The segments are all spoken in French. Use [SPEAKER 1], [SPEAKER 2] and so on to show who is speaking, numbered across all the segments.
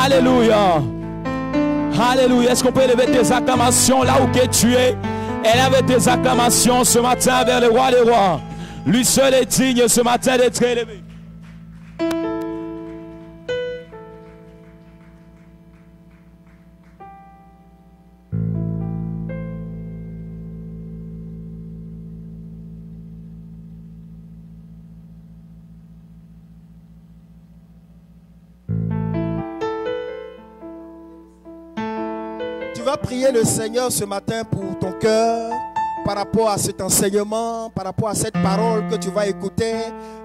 [SPEAKER 1] Alléluia. Alléluia. Est-ce qu'on peut élever tes acclamations là où que tu es? Élève tes acclamations ce matin vers le roi des rois. Lui seul est digne ce matin d'être élevé.
[SPEAKER 2] Tu vas prier le Seigneur ce matin pour ton cœur, par rapport à cet enseignement, par rapport à cette parole que tu vas écouter.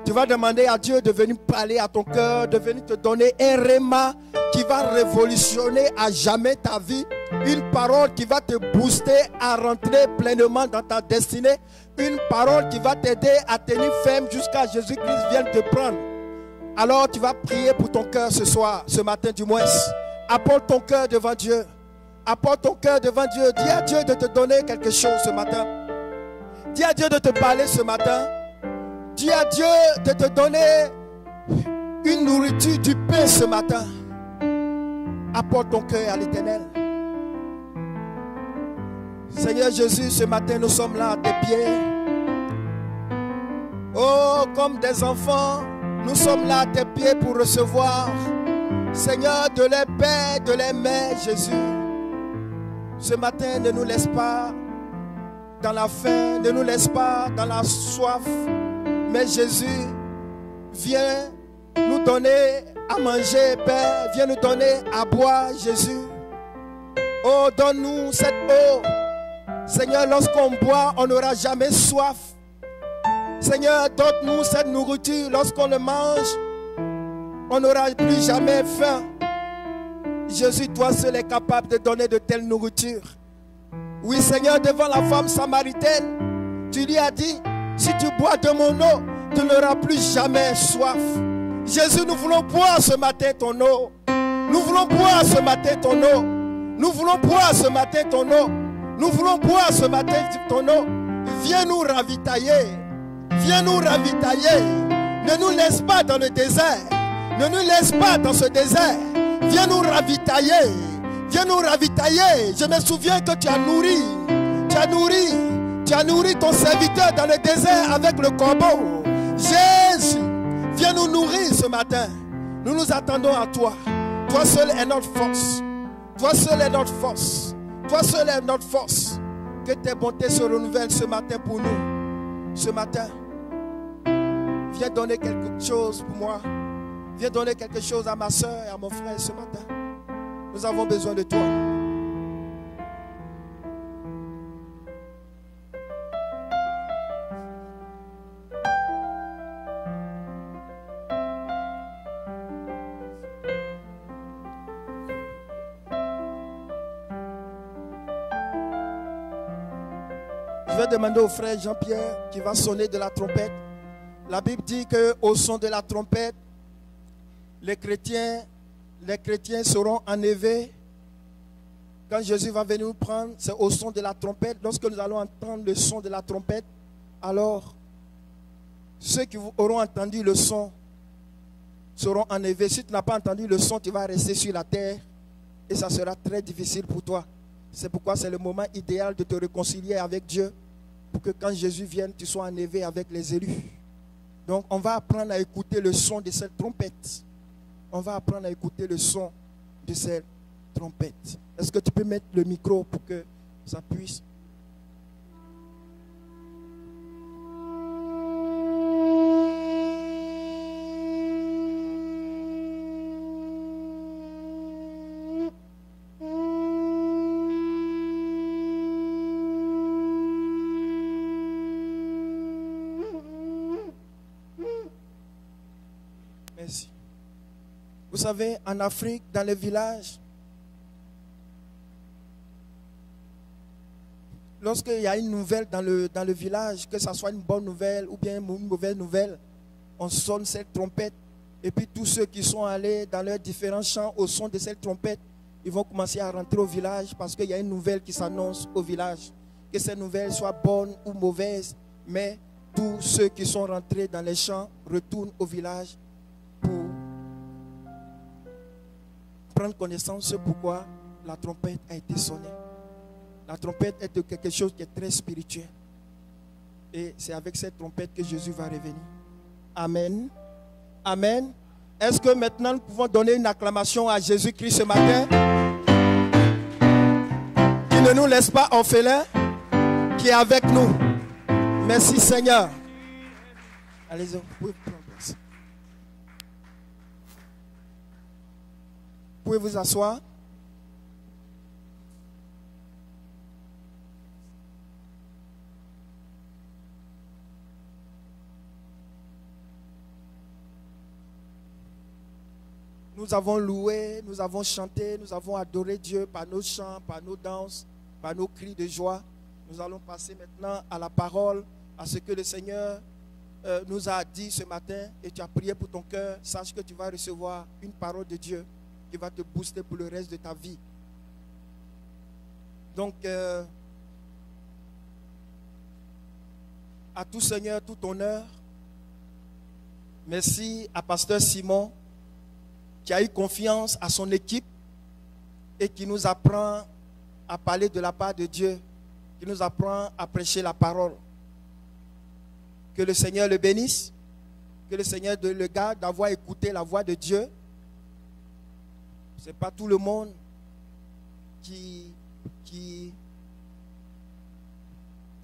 [SPEAKER 2] Tu vas demander à Dieu de venir parler à ton cœur, de venir te donner un réma qui va révolutionner à jamais ta vie. Une parole qui va te booster à rentrer pleinement dans ta destinée. Une parole qui va t'aider à tenir ferme jusqu'à Jésus-Christ vienne te prendre. Alors tu vas prier pour ton cœur ce soir, ce matin du moins. Apporte ton cœur devant Dieu. Apporte ton cœur devant Dieu. Dis à Dieu de te donner quelque chose ce matin. Dis à Dieu de te parler ce matin. Dis à Dieu de te donner une nourriture, du pain ce matin. Apporte ton cœur à l'Éternel. Seigneur Jésus, ce matin nous sommes là à tes pieds. Oh, comme des enfants, nous sommes là à tes pieds pour recevoir, Seigneur, de les pères, de les mères, Jésus. Ce matin, ne nous laisse pas dans la faim, ne nous laisse pas dans la soif. Mais Jésus, viens nous donner à manger, Père. Viens nous donner à boire, Jésus. Oh, donne-nous cette eau. Seigneur, lorsqu'on boit, on n'aura jamais soif. Seigneur, donne-nous cette nourriture. Lorsqu'on le mange, on n'aura plus jamais faim. Jésus, toi seul es capable de donner de telles nourritures. Oui, Seigneur, devant la femme samaritaine, tu lui as dit, si tu bois de mon eau, tu n'auras plus jamais soif. Jésus, nous voulons boire ce matin ton eau. Nous voulons boire ce matin ton eau. Nous voulons boire ce matin ton eau. Nous voulons boire ce matin ton eau. Viens nous ravitailler. Viens nous ravitailler. Ne nous laisse pas dans le désert. Ne nous laisse pas dans ce désert. Viens nous ravitailler. Viens nous ravitailler. Je me souviens que tu as nourri. Tu as nourri ton serviteur dans le désert avec le corbeau. Jésus, viens nous nourrir ce matin. Nous nous attendons à toi. Toi seul est notre force. Toi seul est notre force. Toi seul est notre force. Que tes bontés se renouvellent ce matin pour nous. Ce matin, viens donner quelque chose pour moi. Viens donner quelque chose à ma soeur et à mon frère ce matin. Nous avons besoin de toi. Je vais demander au frère Jean-Pierre qui va sonner de la trompette. La Bible dit qu'au son de la trompette, les chrétiens seront enlevés. Quand Jésus va venir nous prendre, c'est au son de la trompette. Lorsque nous allons entendre le son de la trompette, alors ceux qui auront entendu le son seront enlevés. Si tu n'as pas entendu le son, tu vas rester sur la terre et ça sera très difficile pour toi. C'est pourquoi c'est le moment idéal de te réconcilier avec Dieu pour que quand Jésus vienne, tu sois enlevé avec les élus. Donc on va apprendre à écouter le son de cette trompette. On va apprendre à écouter le son de cette trompette. Est-ce que tu peux mettre le micro pour que ça puisse? Merci. Vous savez, en Afrique, dans les villages, lorsqu'il y a une nouvelle dans le village, que ce soit une bonne nouvelle ou bien une mauvaise nouvelle, on sonne cette trompette. Et puis tous ceux qui sont allés dans leurs différents champs au son de cette trompette, ils vont commencer à rentrer au village parce qu'il y a une nouvelle qui s'annonce au village. Que cette nouvelle soit bonne ou mauvaise, mais tous ceux qui sont rentrés dans les champs retournent au village prendre connaissance de pourquoi la trompette a été sonnée. La trompette est quelque chose qui est très spirituel. Et c'est avec cette trompette que Jésus va revenir. Amen. Amen. Est-ce que maintenant nous pouvons donner une acclamation à Jésus-Christ ce matin? Qui ne nous laisse pas orphelins, qui est avec nous. Merci Seigneur. Allez-y, vous pouvez prendre place. Vous pouvez vous asseoir. Nous avons loué, nous avons chanté, nous avons adoré Dieu par nos chants, par nos danses, par nos cris de joie. Nous allons passer maintenant à la parole, à ce que le Seigneur nous a dit ce matin. Et tu as prié pour ton cœur. Sache que tu vas recevoir une parole de Dieu qui va te booster pour le reste de ta vie. Donc, à tout Seigneur, tout honneur. Merci à Pasteur Simon, qui a eu confiance à son équipe et qui nous apprend à parler de la part de Dieu, qui nous apprend à prêcher la parole. Que le Seigneur le bénisse, que le Seigneur le garde d'avoir écouté la voix de Dieu. Ce n'est pas tout le monde qui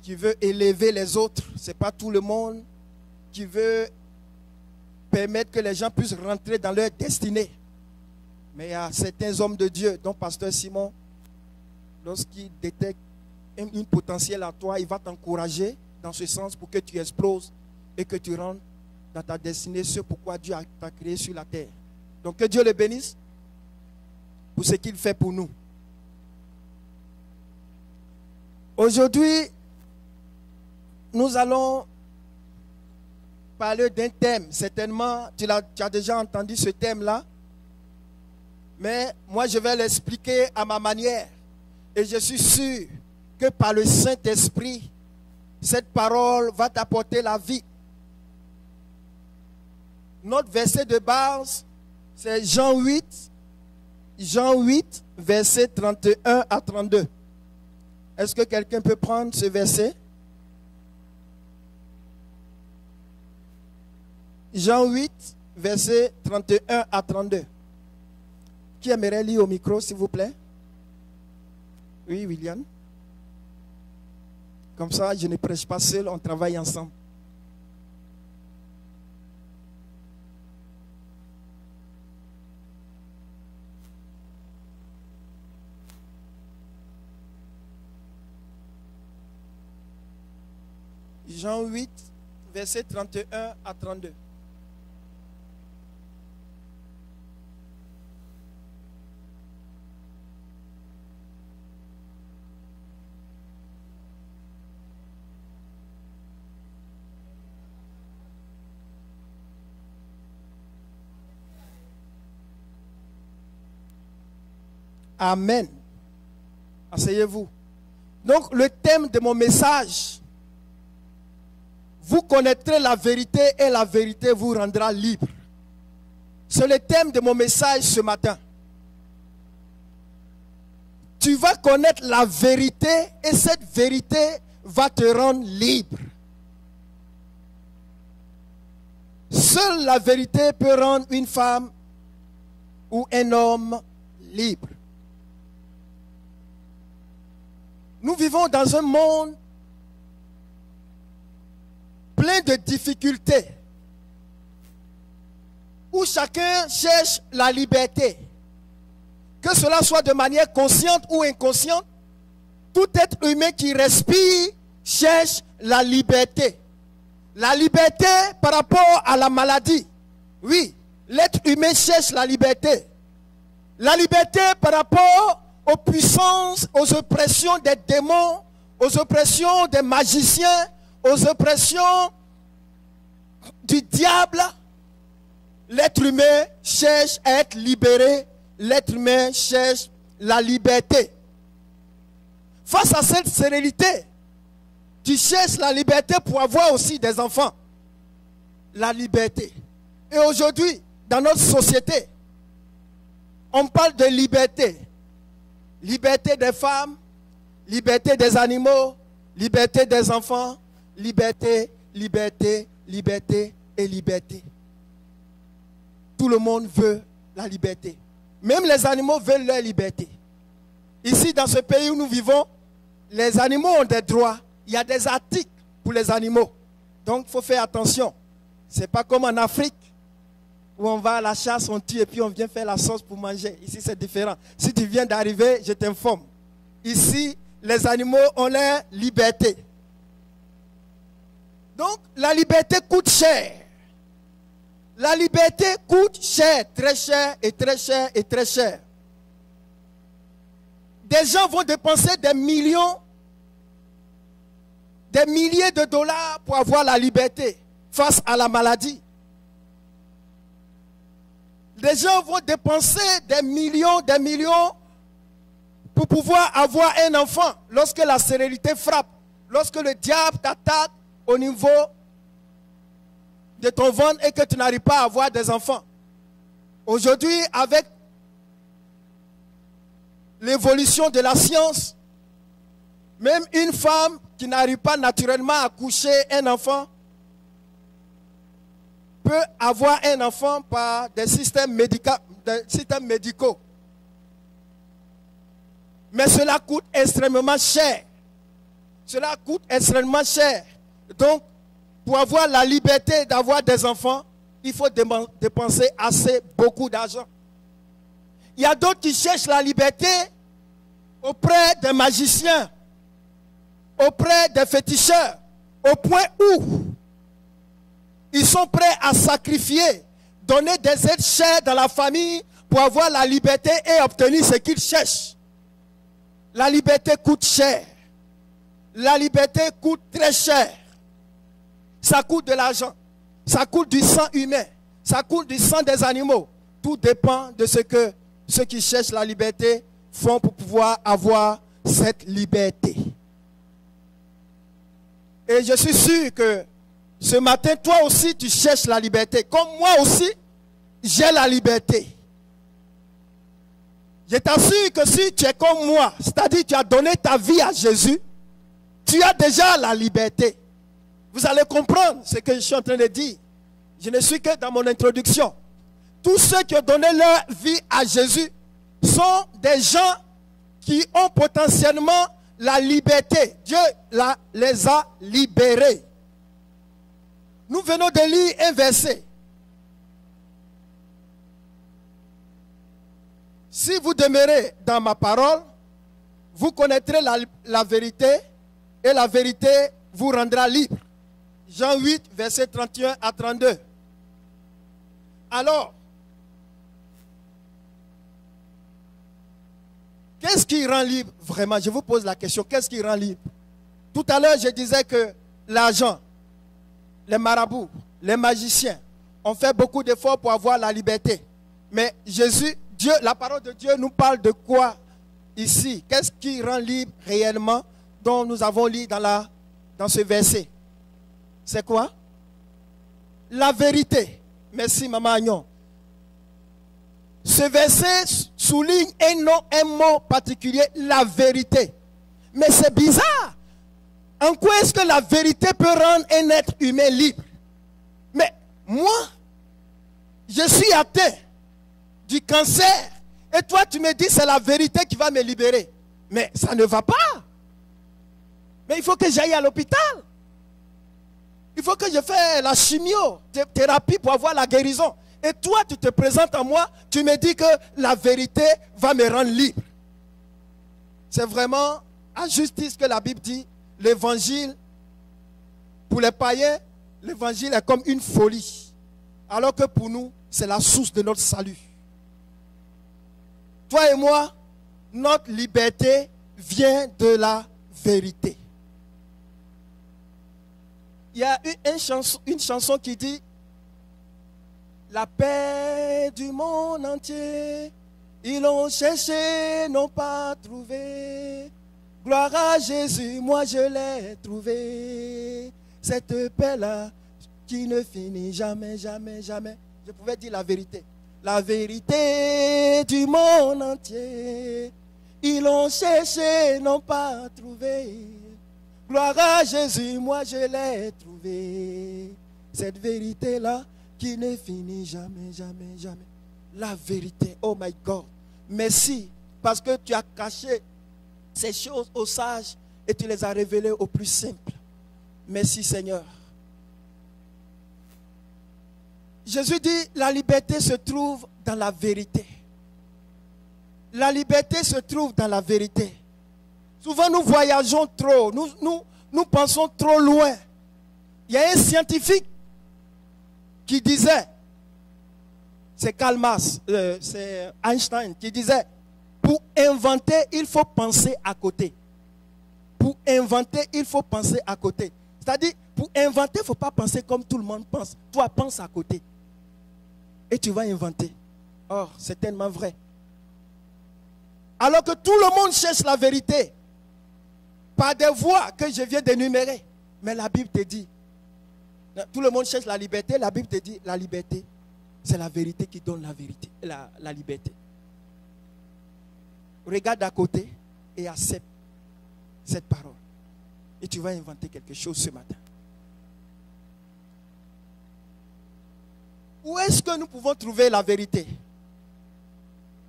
[SPEAKER 2] veut élever les autres. Ce n'est pas tout le monde qui veut permettre que les gens puissent rentrer dans leur destinée. Mais il y a certains hommes de Dieu, dont Pasteur Simon, lorsqu'il détecte une potentielle à toi, il va t'encourager dans ce sens pour que tu exploses et que tu rentres dans ta destinée, ce pourquoi Dieu t'a créé sur la terre. Donc que Dieu le bénisse pour ce qu'il fait pour nous. Aujourd'hui, nous allons parler d'un thème. Certainement, tu as déjà entendu ce thème-là. Mais moi, je vais l'expliquer à ma manière. Et je suis sûr que par le Saint-Esprit, cette parole va t'apporter la vie. Notre verset de base, c'est Jean 8, verset 31 à 32. Est-ce que quelqu'un peut prendre ce verset? Jean 8, verset 31 à 32. Qui aimerait lire au micro, s'il vous plaît? Oui, William. Comme ça, je ne prêche pas seul, on travaille ensemble. Jean 8, verset 31 à 32. Amen. Asseyez-vous. Donc, le thème de mon message, vous connaîtrez la vérité et la vérité vous rendra libre. C'est le thème de mon message ce matin. Tu vas connaître la vérité et cette vérité va te rendre libre. Seule la vérité peut rendre une femme ou un homme libre. Nous vivons dans un monde plein de difficultés où chacun cherche la liberté. Que cela soit de manière consciente ou inconsciente, tout être humain qui respire cherche la liberté. La liberté par rapport à la maladie. Oui, l'être humain cherche la liberté. La liberté par rapport aux puissances, aux oppressions des démons, aux oppressions des magiciens, aux oppressions du diable. L'être humain cherche à être libéré. L'être humain cherche la liberté. Face à cette sérénité, tu cherches la liberté pour avoir aussi des enfants. La liberté. Et aujourd'hui, dans notre société, on parle de liberté. Liberté des femmes, liberté des animaux, liberté des enfants, liberté, liberté, liberté et liberté. Tout le monde veut la liberté. Même les animaux veulent leur liberté. Ici, dans ce pays où nous vivons, les animaux ont des droits. Il y a des articles pour les animaux. Donc, il faut faire attention. Ce n'est pas comme en Afrique, où on va à la chasse, on tue et puis on vient faire la sauce pour manger. Ici, c'est différent. Si tu viens d'arriver, je t'informe. Ici, les animaux ont leur liberté. Donc, la liberté coûte cher. La liberté coûte cher, très cher et très cher et très cher. Des gens vont dépenser des millions, des milliers de dollars pour avoir la liberté face à la maladie. Des gens vont dépenser des millions pour pouvoir avoir un enfant lorsque la stérilité frappe, lorsque le diable t'attaque au niveau de ton ventre et que tu n'arrives pas à avoir des enfants. Aujourd'hui, avec l'évolution de la science, même une femme qui n'arrive pas naturellement à coucher un enfant peut avoir un enfant par des systèmes médicaux. Mais cela coûte extrêmement cher. Cela coûte extrêmement cher. Donc, pour avoir la liberté d'avoir des enfants, il faut dépenser beaucoup d'argent. Il y a d'autres qui cherchent la liberté auprès des magiciens, auprès des féticheurs, au point où ils sont prêts à sacrifier, donner des aides chères dans la famille pour avoir la liberté et obtenir ce qu'ils cherchent. La liberté coûte cher. La liberté coûte très cher. Ça coûte de l'argent. Ça coûte du sang humain. Ça coûte du sang des animaux. Tout dépend de ce que ceux qui cherchent la liberté font pour pouvoir avoir cette liberté. Et je suis sûr que ce matin, toi aussi, tu cherches la liberté. Comme moi aussi, j'ai la liberté. Je t'assure que si tu es comme moi, c'est-à-dire tu as donné ta vie à Jésus, tu as déjà la liberté. Vous allez comprendre ce que je suis en train de dire. Je ne suis que dans mon introduction. Tous ceux qui ont donné leur vie à Jésus sont des gens qui ont potentiellement la liberté. Dieu les a libérés. Nous venons de lire un verset. Si vous demeurez dans ma parole, vous connaîtrez la vérité et la vérité vous rendra libre. Jean 8, verset 31 à 32. Alors, qu'est-ce qui rend libre vraiment? Je vous pose la question, qu'est-ce qui rend libre? Tout à l'heure, je disais que l'argent, les marabouts, les magiciens ont fait beaucoup d'efforts pour avoir la liberté. Mais Jésus, Dieu, la parole de Dieu nous parle de quoi ici? Qu'est-ce qui rend libre réellement dont nous avons lu dans ce verset? C'est quoi? La vérité. Merci, Maman Agnon. Ce verset souligne un mot particulier, la vérité. Mais c'est bizarre. En quoi est-ce que la vérité peut rendre un être humain libre? Mais moi, je suis atteint du cancer. Et toi, tu me dis c'est la vérité qui va me libérer. Mais ça ne va pas. Mais il faut que j'aille à l'hôpital. Il faut que je fasse la chimiothérapie pour avoir la guérison. Et toi, tu te présentes à moi, tu me dis que la vérité va me rendre libre. C'est vraiment à justice que la Bible dit, l'évangile, pour les païens, l'évangile est comme une folie. Alors que pour nous, c'est la source de notre salut. Toi et moi, notre liberté vient de la vérité. Il y a une chanson qui dit la paix du monde entier, ils l'ont cherché, n'ont pas trouvé. Gloire à Jésus, moi je l'ai trouvé. Cette paix-là qui ne finit jamais, jamais, jamais. Je pouvais dire la vérité. La vérité du monde entier. Ils l'ont cherché, n'ont pas trouvé. Gloire à Jésus, moi je l'ai trouvé. Cette vérité-là qui ne finit jamais, jamais, jamais. La vérité, oh my God. Merci parce que tu as caché ces choses aux sages et tu les as révélées aux plus simples. Merci Seigneur. Jésus dit, la liberté se trouve dans la vérité. La liberté se trouve dans la vérité. Souvent nous voyageons trop, nous pensons trop loin. Il y a un scientifique qui disait, c'est Karl Marx, c'est Einstein qui disait, pour inventer, il faut penser à côté. Pour inventer, il faut penser à côté. C'est-à-dire, pour inventer, il ne faut pas penser comme tout le monde pense. Toi, pense à côté. Et tu vas inventer. Or, c'est tellement vrai. Alors que tout le monde cherche la vérité par des voies que je viens d'énumérer. Mais la Bible te dit, tout le monde cherche la liberté. La Bible te dit, la liberté, c'est la vérité qui donne la vérité, la liberté. Regarde à côté et accepte cette parole. Et tu vas inventer quelque chose ce matin. Où est-ce que nous pouvons trouver la vérité?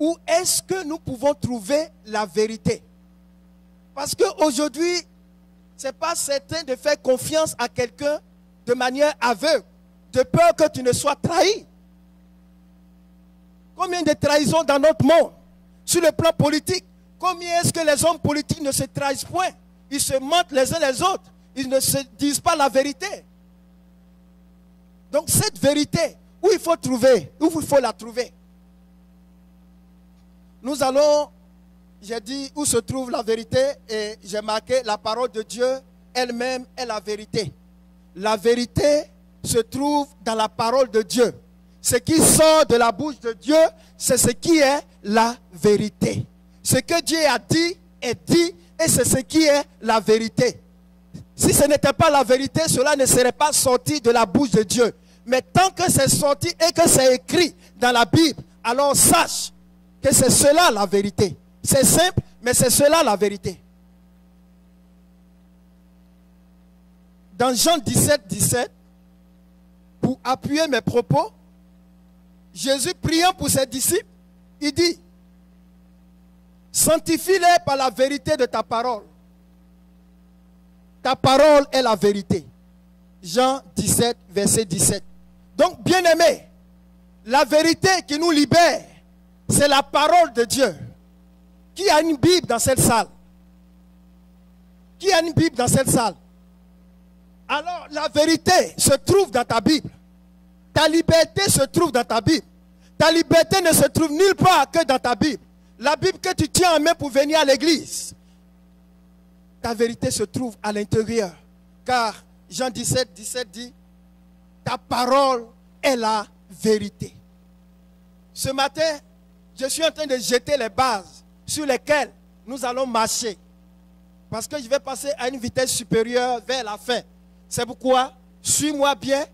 [SPEAKER 2] Où est-ce que nous pouvons trouver la vérité? Parce qu'aujourd'hui, ce n'est pas certain de faire confiance à quelqu'un de manière aveugle, de peur que tu ne sois trahi. Combien de trahisons dans notre monde? Sur le plan politique, combien est-ce que les hommes politiques ne se trahissent point? Ils se mentent les uns les autres. Ils ne se disent pas la vérité. Donc cette vérité, où il faut trouver, où il faut la trouver? Nous allons, j'ai dit où se trouve la vérité et j'ai marqué la parole de Dieu elle-même est la vérité. La vérité se trouve dans la parole de Dieu. Ce qui sort de la bouche de Dieu, c'est ce qui est la vérité. Ce que Dieu a dit est dit et c'est ce qui est la vérité. Si ce n'était pas la vérité, cela ne serait pas sorti de la bouche de Dieu. Mais tant que c'est sorti et que c'est écrit dans la Bible, alors sache que c'est cela la vérité. C'est simple, mais c'est cela la vérité. Dans Jean 17, 17, pour appuyer mes propos, Jésus priant pour ses disciples, il dit, sanctifie-les par la vérité de ta parole. Ta parole est la vérité. Jean 17, verset 17. Donc, bien-aimés, la vérité qui nous libère, c'est la parole de Dieu. Qui a une Bible dans cette salle? Qui a une Bible dans cette salle? Alors, la vérité se trouve dans ta Bible. Ta liberté se trouve dans ta Bible. Ta liberté ne se trouve nulle part que dans ta Bible. La Bible que tu tiens en main pour venir à l'église. Ta vérité se trouve à l'intérieur. Car Jean 17, 17 dit, ta parole est la vérité. Ce matin, je suis en train de jeter les bases sur lesquelles nous allons marcher. Parce que je vais passer à une vitesse supérieure vers la fin. C'est pourquoi, suis-moi bien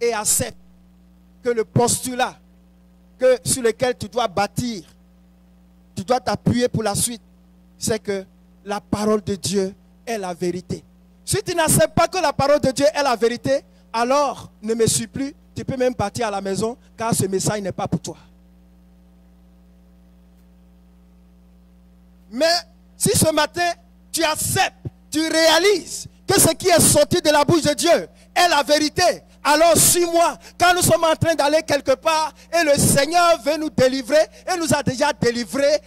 [SPEAKER 2] et accepte que le postulat sur lequel tu dois bâtir, tu dois t'appuyer pour la suite, c'est que la parole de Dieu est la vérité. Si tu n'acceptes pas que la parole de Dieu est la vérité, alors ne me suis plus, tu peux même partir à la maison, car ce message n'est pas pour toi. Mais si ce matin, tu acceptes, tu réalises que ce qui est sorti de la bouche de Dieu est la vérité, alors suis-moi. Quand nous sommes en train d'aller quelque part et le Seigneur veut nous délivrer et nous a déjà délivrés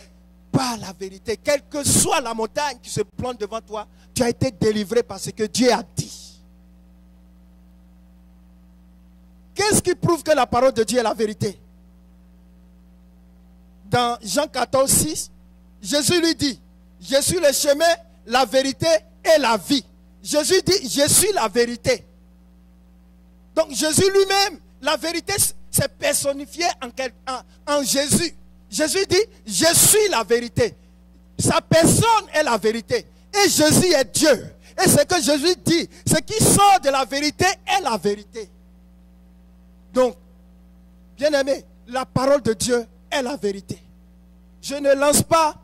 [SPEAKER 2] par la vérité. Quelle que soit la montagne qui se plante devant toi, tu as été délivré par ce que Dieu a dit. Qu'est-ce qui prouve que la parole de Dieu est la vérité? Dans Jean 14, 6, Jésus lui dit, je suis le chemin, la vérité et la vie. Jésus dit, je suis la vérité. Donc Jésus lui-même, la vérité s'est personnifiée en Jésus. Jésus dit, je suis la vérité. Sa personne est la vérité. Et Jésus est Dieu. Et ce que Jésus dit, ce qui sort de la vérité est la vérité. Donc, bien aimé, la parole de Dieu est la vérité. Je ne lance pas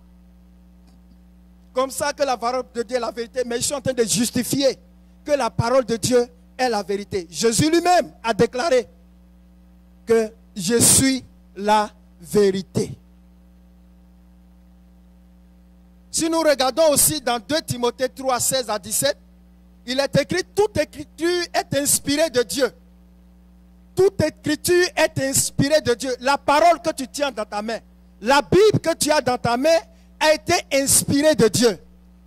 [SPEAKER 2] comme ça que la parole de Dieu est la vérité, mais je suis en train de justifier que la parole de Dieu est la vérité. Jésus lui-même a déclaré que je suis la vérité. Si nous regardons aussi dans 2 Timothée 3, 16 à 17, il est écrit, toute écriture est inspirée de Dieu. Toute écriture est inspirée de Dieu. La parole que tu tiens dans ta main, la Bible que tu as dans ta main a été inspirée de Dieu.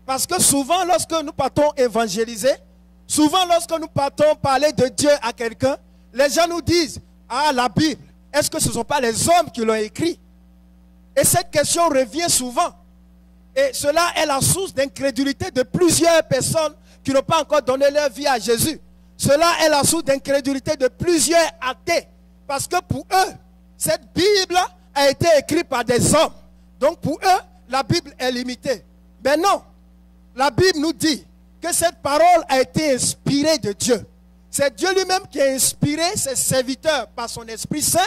[SPEAKER 2] Parce que souvent lorsque nous partons évangéliser, souvent lorsque nous partons parler de Dieu à quelqu'un, les gens nous disent, ah, la Bible, est-ce que ce ne sont pas les hommes qui l'ont écrit? Et cette question revient souvent. Et cela est la source d'incrédulité de plusieurs personnes qui n'ont pas encore donné leur vie à Jésus. Cela est la source d'incrédulité de plusieurs athées. Parce que pour eux, cette Bible a été écrite par des hommes. Donc pour eux, la Bible est limitée. Mais non, la Bible nous dit que cette parole a été inspirée de Dieu. C'est Dieu lui-même qui a inspiré ses serviteurs par son Esprit Saint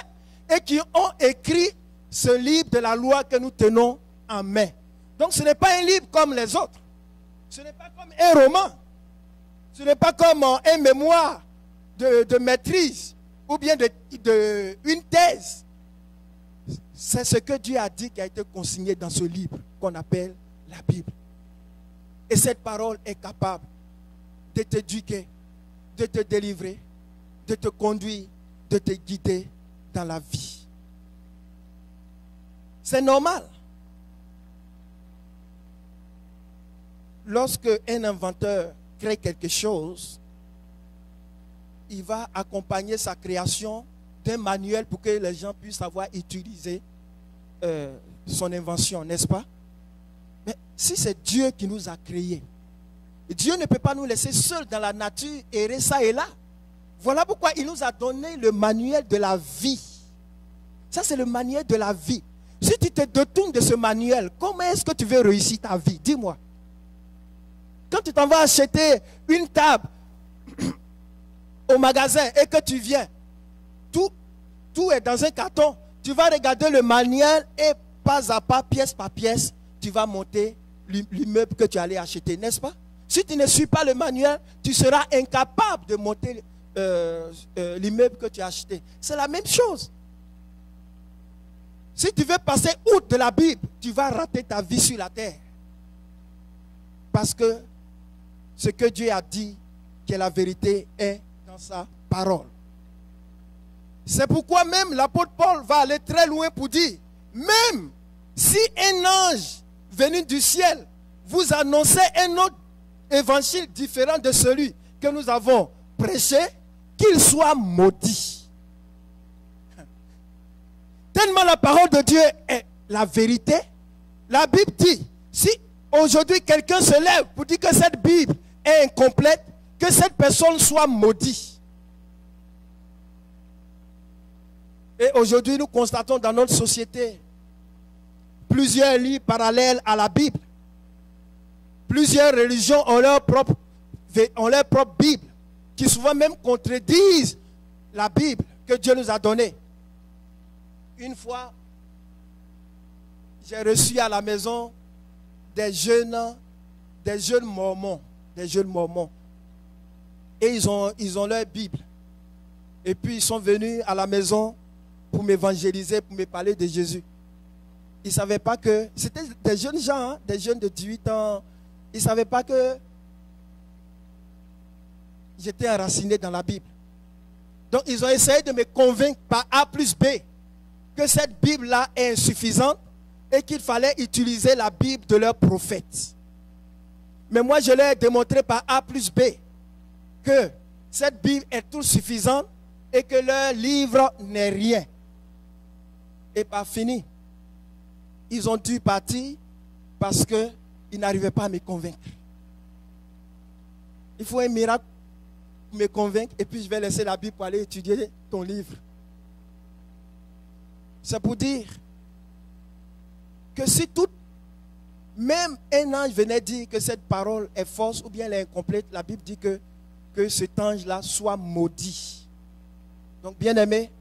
[SPEAKER 2] et qui ont écrit ce livre de la loi que nous tenons en main. Donc ce n'est pas un livre comme les autres. Ce n'est pas comme un roman. Ce n'est pas comme un mémoire de maîtrise ou bien une thèse. C'est ce que Dieu a dit qui a été consigné dans ce livre qu'on appelle la Bible. Et cette parole est capable de t'éduquer, de te délivrer, de te conduire, de te guider dans la vie. C'est normal. Lorsque un inventeur crée quelque chose, il va accompagner sa création d'un manuel pour que les gens puissent savoir utiliser son invention, n'est-ce pas? Mais si c'est Dieu qui nous a créés, Dieu ne peut pas nous laisser seuls dans la nature, errer ça et là. Voilà pourquoi il nous a donné le manuel de la vie. Ça, c'est le manuel de la vie. Si tu te détournes de ce manuel, comment est-ce que tu veux réussir ta vie? Dis-moi. Quand tu t'en vas acheter une table au magasin et que tu viens, tout est dans un carton. Tu vas regarder le manuel et pas à pas, pièce par pièce, tu vas monter l'immeuble que tu allais acheter, n'est-ce pas? Si tu ne suis pas le manuel, tu seras incapable de monter l'immeuble que tu as acheté. C'est la même chose. Si tu veux passer outre de la Bible, tu vas rater ta vie sur la terre. Parce que ce que Dieu a dit, qui est la vérité, est dans sa parole. C'est pourquoi même l'apôtre Paul va aller très loin pour dire, même si un ange venu du ciel vous annonçait un autre évangile différent de celui que nous avons prêché, qu'il soit maudit. Tellement la parole de Dieu est la vérité, la Bible dit, si aujourd'hui quelqu'un se lève pour dire que cette Bible est incomplète, que cette personne soit maudite. Et aujourd'hui, nous constatons dans notre société plusieurs livres parallèles à la Bible. Plusieurs religions ont leur propre Bible, qui souvent même contredisent la Bible que Dieu nous a donnée. Une fois, j'ai reçu à la maison des jeunes mormons. Et ils ont leur Bible. Et puis ils sont venus à la maison pour m'évangéliser, pour me parler de Jésus. Ils ne savaient pas que... C'était des jeunes gens, des jeunes de 18 ans. Ils ne savaient pas que j'étais enraciné dans la Bible. Donc ils ont essayé de me convaincre par A plus B que cette Bible-là est insuffisante et qu'il fallait utiliser la Bible de leurs prophètes. Mais moi, je leur ai démontré par A plus B que cette Bible est tout suffisante et que leur livre n'est rien. Et pas fini. Ils ont dû partir parce qu'ils n'arrivaient pas à me convaincre. Il faut un miracle pour me convaincre et puis je vais laisser la Bible pour aller étudier ton livre. C'est pour dire que si même un ange venait dire que cette parole est fausse ou bien elle est incomplète, la Bible dit que cet ange-là soit maudit. Donc bien aimé,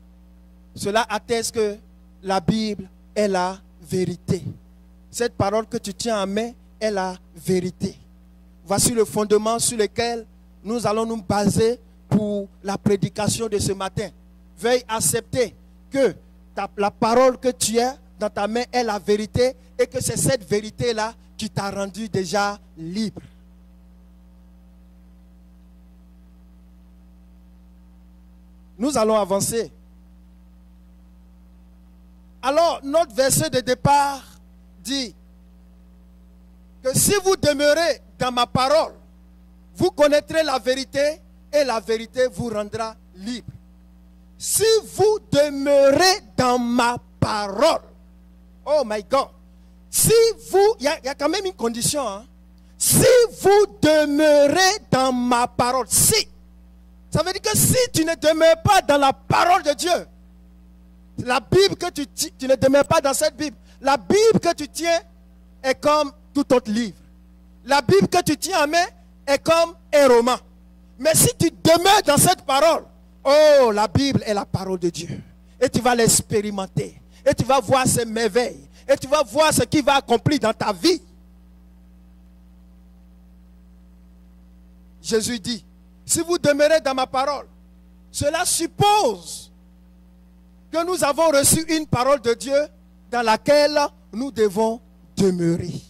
[SPEAKER 2] Cela atteste que la Bible est la vérité. Cette parole que tu tiens en main est la vérité. Voici le fondement sur lequel nous allons nous baser pour la prédication de ce matin. Veuille accepter que la parole que tu as dans ta main est la vérité et que c'est cette vérité-là qui t'a rendu déjà libre. Nous allons avancer. Alors, notre verset de départ dit que si vous demeurez dans ma parole, vous connaîtrez la vérité et la vérité vous rendra libre. Si vous demeurez dans ma parole, oh my God, si vous, il y a quand même une condition, hein? Si vous demeurez dans ma parole, si, ça veut dire que si tu ne demeures pas dans la parole de Dieu, la Bible que tu ne demeures pas dans cette Bible, la Bible que tu tiens est comme tout autre livre. La Bible que tu tiens en main est comme un roman. Mais si tu demeures dans cette parole, oh, la Bible est la parole de Dieu. Et tu vas l'expérimenter. Et tu vas voir ses merveilles. Et tu vas voir ce qu'il va accomplir dans ta vie. Jésus dit, si vous demeurez dans ma parole, cela suppose que nous avons reçu une parole de Dieu dans laquelle nous devons demeurer.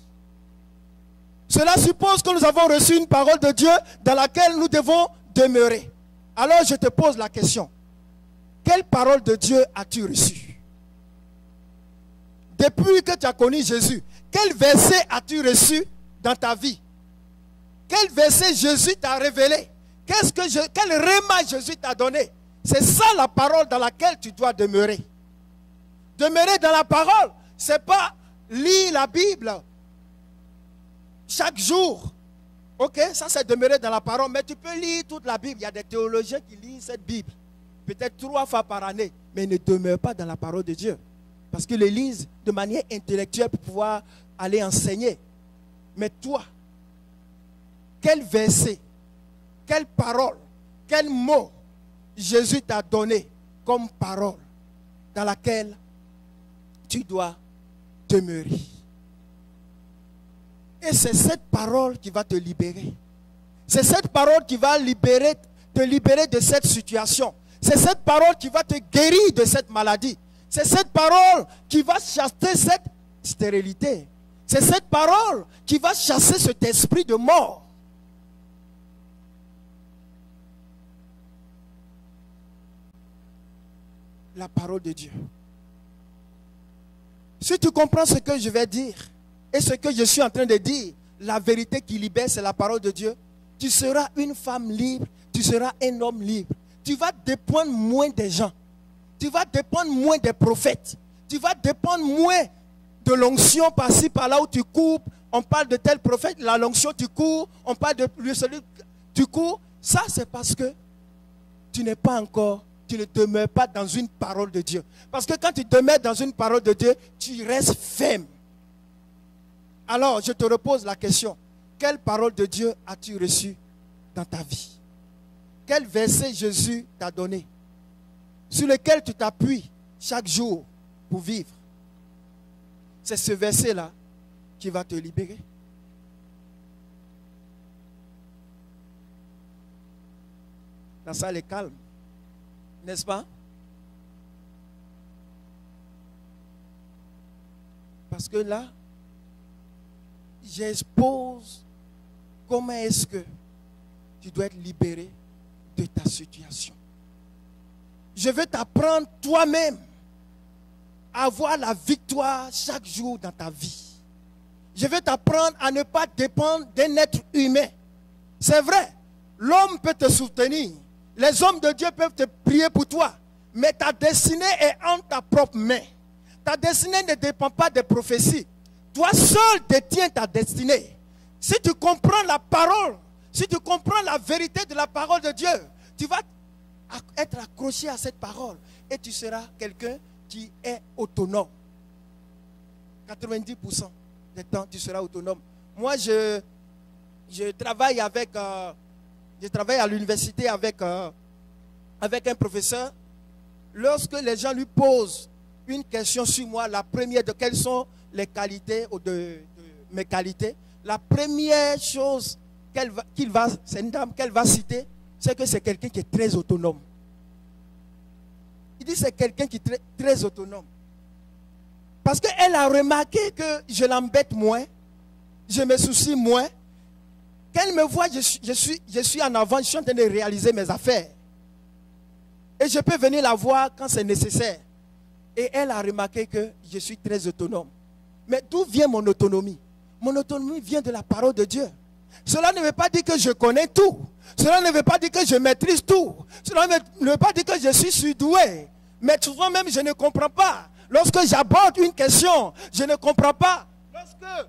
[SPEAKER 2] Cela suppose que nous avons reçu une parole de Dieu dans laquelle nous devons demeurer. Alors je te pose la question. Quelle parole de Dieu as-tu reçue? Depuis que tu as connu Jésus, quel verset as-tu reçu dans ta vie? Quel verset Jésus t'a révélé? Quel réma Jésus t'a donné? C'est ça la parole dans laquelle tu dois demeurer. Demeurer dans la parole, ce n'est pas lire la Bible chaque jour. Ok, ça c'est demeurer dans la parole, mais tu peux lire toute la Bible. Il y a des théologiens qui lisent cette Bible, peut-être 3 fois par année, mais ils ne demeurent pas dans la parole de Dieu. Parce qu'ils les lisent de manière intellectuelle pour pouvoir aller enseigner. Mais toi, quel verset, quelle parole, quel mot Jésus t'a donné comme parole dans laquelle tu dois demeurer? Et c'est cette parole qui va te libérer. C'est cette parole qui va te libérer de cette situation. C'est cette parole qui va te guérir de cette maladie. C'est cette parole qui va chasser cette stérilité. C'est cette parole qui va chasser cet esprit de mort. La parole de Dieu. Si tu comprends ce que je vais dire et ce que je suis en train de dire, la vérité qui libère, c'est la parole de Dieu. Tu seras une femme libre, tu seras un homme libre. Tu vas dépendre moins des gens. Tu vas dépendre moins des prophètes. Tu vas dépendre moins de l'onction par-ci, par-là où tu cours. On parle de tel prophète, la l'onction, tu cours. On parle de celui, tu cours. Ça, c'est parce que tu n'es pas encore, tu ne demeures pas dans une parole de Dieu. Parce que quand tu demeures dans une parole de Dieu, tu restes ferme. Alors, je te repose la question. Quelle parole de Dieu as-tu reçue dans ta vie? Quel verset Jésus t'a donné, sur lequel tu t'appuies chaque jour pour vivre? C'est ce verset-là qui va te libérer. La salle est calme, n'est-ce pas? Parce que là, j'expose comment est-ce que tu dois être libéré de ta situation. Je veux t'apprendre toi-même à avoir la victoire chaque jour dans ta vie. Je veux t'apprendre à ne pas dépendre d'un être humain. C'est vrai, l'homme peut te soutenir. Les hommes de Dieu peuvent te prier pour toi. Mais ta destinée est entre ta propre main. Ta destinée ne dépend pas des prophéties. Toi seul détiens ta destinée. Si tu comprends la parole, si tu comprends la vérité de la parole de Dieu, tu vas être accroché à cette parole et tu seras quelqu'un qui est autonome. 90% du temps, tu seras autonome. Moi, je travaille je travaille à l'université avec un professeur lorsque les gens lui posent une question sur moi, la première de quelles sont les qualités ou de mes qualités, la première chose c'est une dame qu'elle va citer, c'est que c'est quelqu'un qui est très autonome. Il dit c'est quelqu'un qui est très, très autonome. Parce qu'elle a remarqué que je l'embête moins, je me soucie moins. Qu'elle me voit, je suis en avant, je suis en train de réaliser mes affaires. Et je peux venir la voir quand c'est nécessaire. Et elle a remarqué que je suis très autonome. Mais d'où vient mon autonomie? Mon autonomie vient de la parole de Dieu. Cela ne veut pas dire que je connais tout. Cela ne veut pas dire que je maîtrise tout. Cela ne veut pas dire que je suis surdoué. Mais souvent même, je ne comprends pas. Lorsque j'aborde une question, je ne comprends pas. Lorsque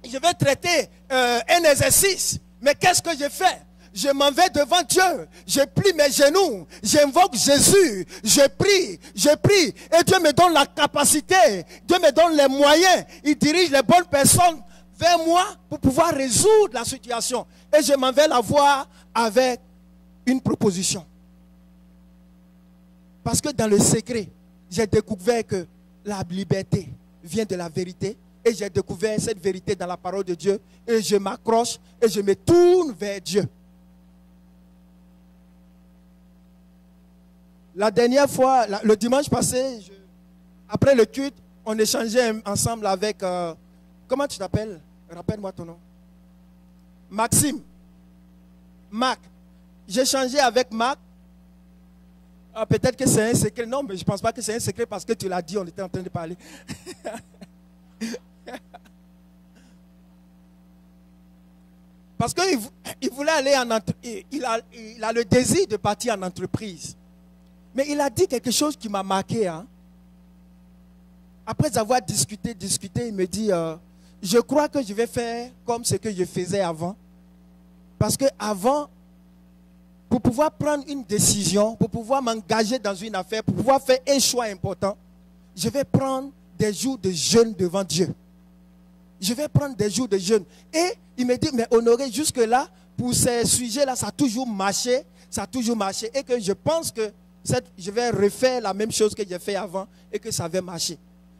[SPEAKER 2] je vais traiter un exercice, mais qu'est-ce que je fais? Je m'en vais devant Dieu, je plie mes genoux, j'invoque Jésus, je prie, et Dieu me donne la capacité, Dieu me donne les moyens, il dirige les bonnes personnes vers moi pour pouvoir résoudre la situation. Et je m'en vais la voir avec une proposition. Parce que dans le secret, j'ai découvert que la liberté vient de la vérité. Et j'ai découvert cette vérité dans la parole de Dieu. Et je m'accroche et je me tourne vers Dieu. La dernière fois, le dimanche passé, après le culte, on échangeait ensemble avec... comment tu t'appelles? Rappelle-moi ton nom. Maxime. Marc. J'ai échangé avec Marc. Peut-être que c'est un secret. Non, mais je ne pense pas que c'est un secret parce que tu l'as dit, on était en train de parler. Parce qu'il voulait aller en entreprise. Il a le désir de partir en entreprise. Mais il a dit quelque chose qui m'a marqué. Hein. Après avoir discuté, il me dit, je crois que je vais faire comme ce que je faisais avant. Parce que avant, pour pouvoir prendre une décision, pour pouvoir m'engager dans une affaire, pour pouvoir faire un choix important, je vais prendre des jours de jeûne devant Dieu. Je vais prendre des jours de jeûne. Et il me dit, mais Honoré, jusque-là, pour ces sujets-là, ça a toujours marché. Et que je pense que je vais refaire la même chose que j'ai fait avant et que ça avait marché.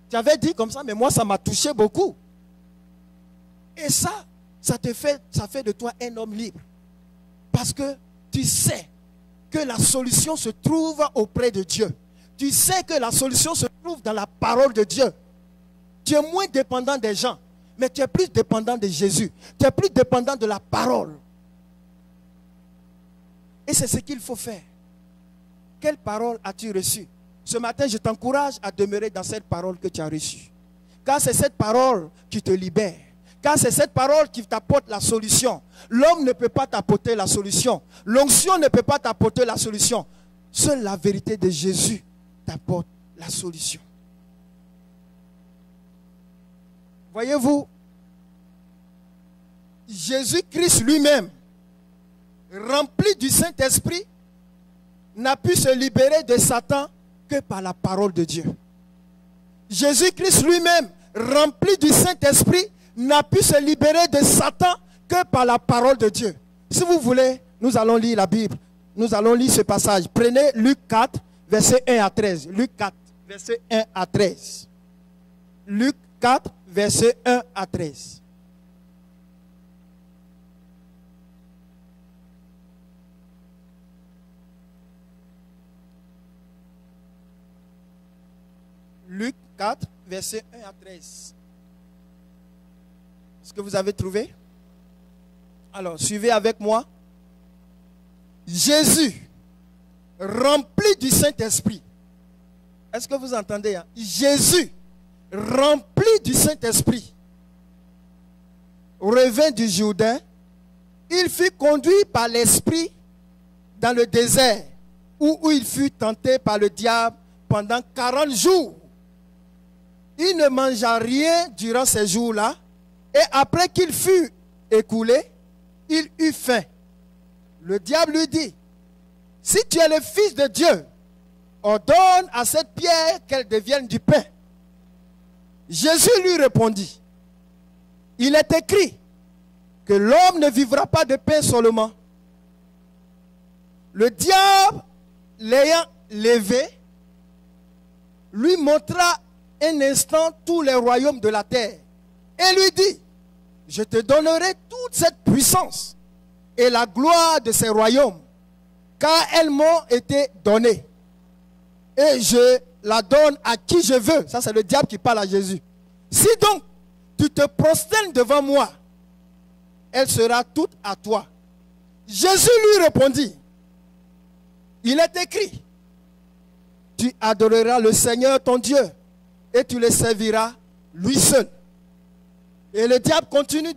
[SPEAKER 2] Tu avais dit comme ça, mais moi, ça m'a touché beaucoup. Et ça fait de toi un homme libre. Parce que tu sais que la solution se trouve auprès de Dieu. Tu sais que la solution se trouve dans la parole de Dieu. Tu es moins dépendant des gens, mais tu es plus dépendant de Jésus. Tu es plus dépendant de la parole. Et c'est ce qu'il faut faire. Quelle parole as-tu reçue? Ce matin, je t'encourage à demeurer dans cette parole que tu as reçue. Car c'est cette parole qui te libère. Car c'est cette parole qui t'apporte la solution. L'homme ne peut pas t'apporter la solution. L'onction ne peut pas t'apporter la solution. Seule la vérité de Jésus t'apporte la solution. Voyez-vous, Jésus-Christ lui-même, rempli du Saint-Esprit, n'a pu se libérer de Satan que par la parole de Dieu. Jésus-Christ lui-même, rempli du Saint-Esprit, n'a pu se libérer de Satan que par la parole de Dieu. Si vous voulez, nous allons lire la Bible. Nous allons lire ce passage. Prenez Luc 4, versets 1 à 13. Luc 4, versets 1 à 13. Luc 4, versets 1 à 13. Luc 4, versets 1 à 13. Est-ce que vous avez trouvé? Alors, suivez avec moi. Jésus, rempli du Saint-Esprit. Est-ce que vous entendez? Hein? Jésus, rempli du Saint-Esprit, revint du Jourdain. Il fut conduit par l'Esprit dans le désert, où il fut tenté par le diable pendant 40 jours. Il ne mangea rien durant ces jours-là. Et après qu'il fut écoulé, il eut faim. Le diable lui dit, si tu es le Fils de Dieu, ordonne à cette pierre qu'elle devienne du pain. Jésus lui répondit, il est écrit que l'homme ne vivra pas de pain seulement. Le diable l'ayant levé, lui montra un instant tous les royaumes de la terre et lui dit, je te donnerai toute cette puissance et la gloire de ces royaumes, car elles m'ont été données. Et je la donne à qui je veux. Ça, c'est le diable qui parle à Jésus. Si donc tu te prosternes devant moi, elle sera toute à toi. Jésus lui répondit, il est écrit, tu adoreras le Seigneur ton Dieu et tu le serviras lui seul. Et le diable continue.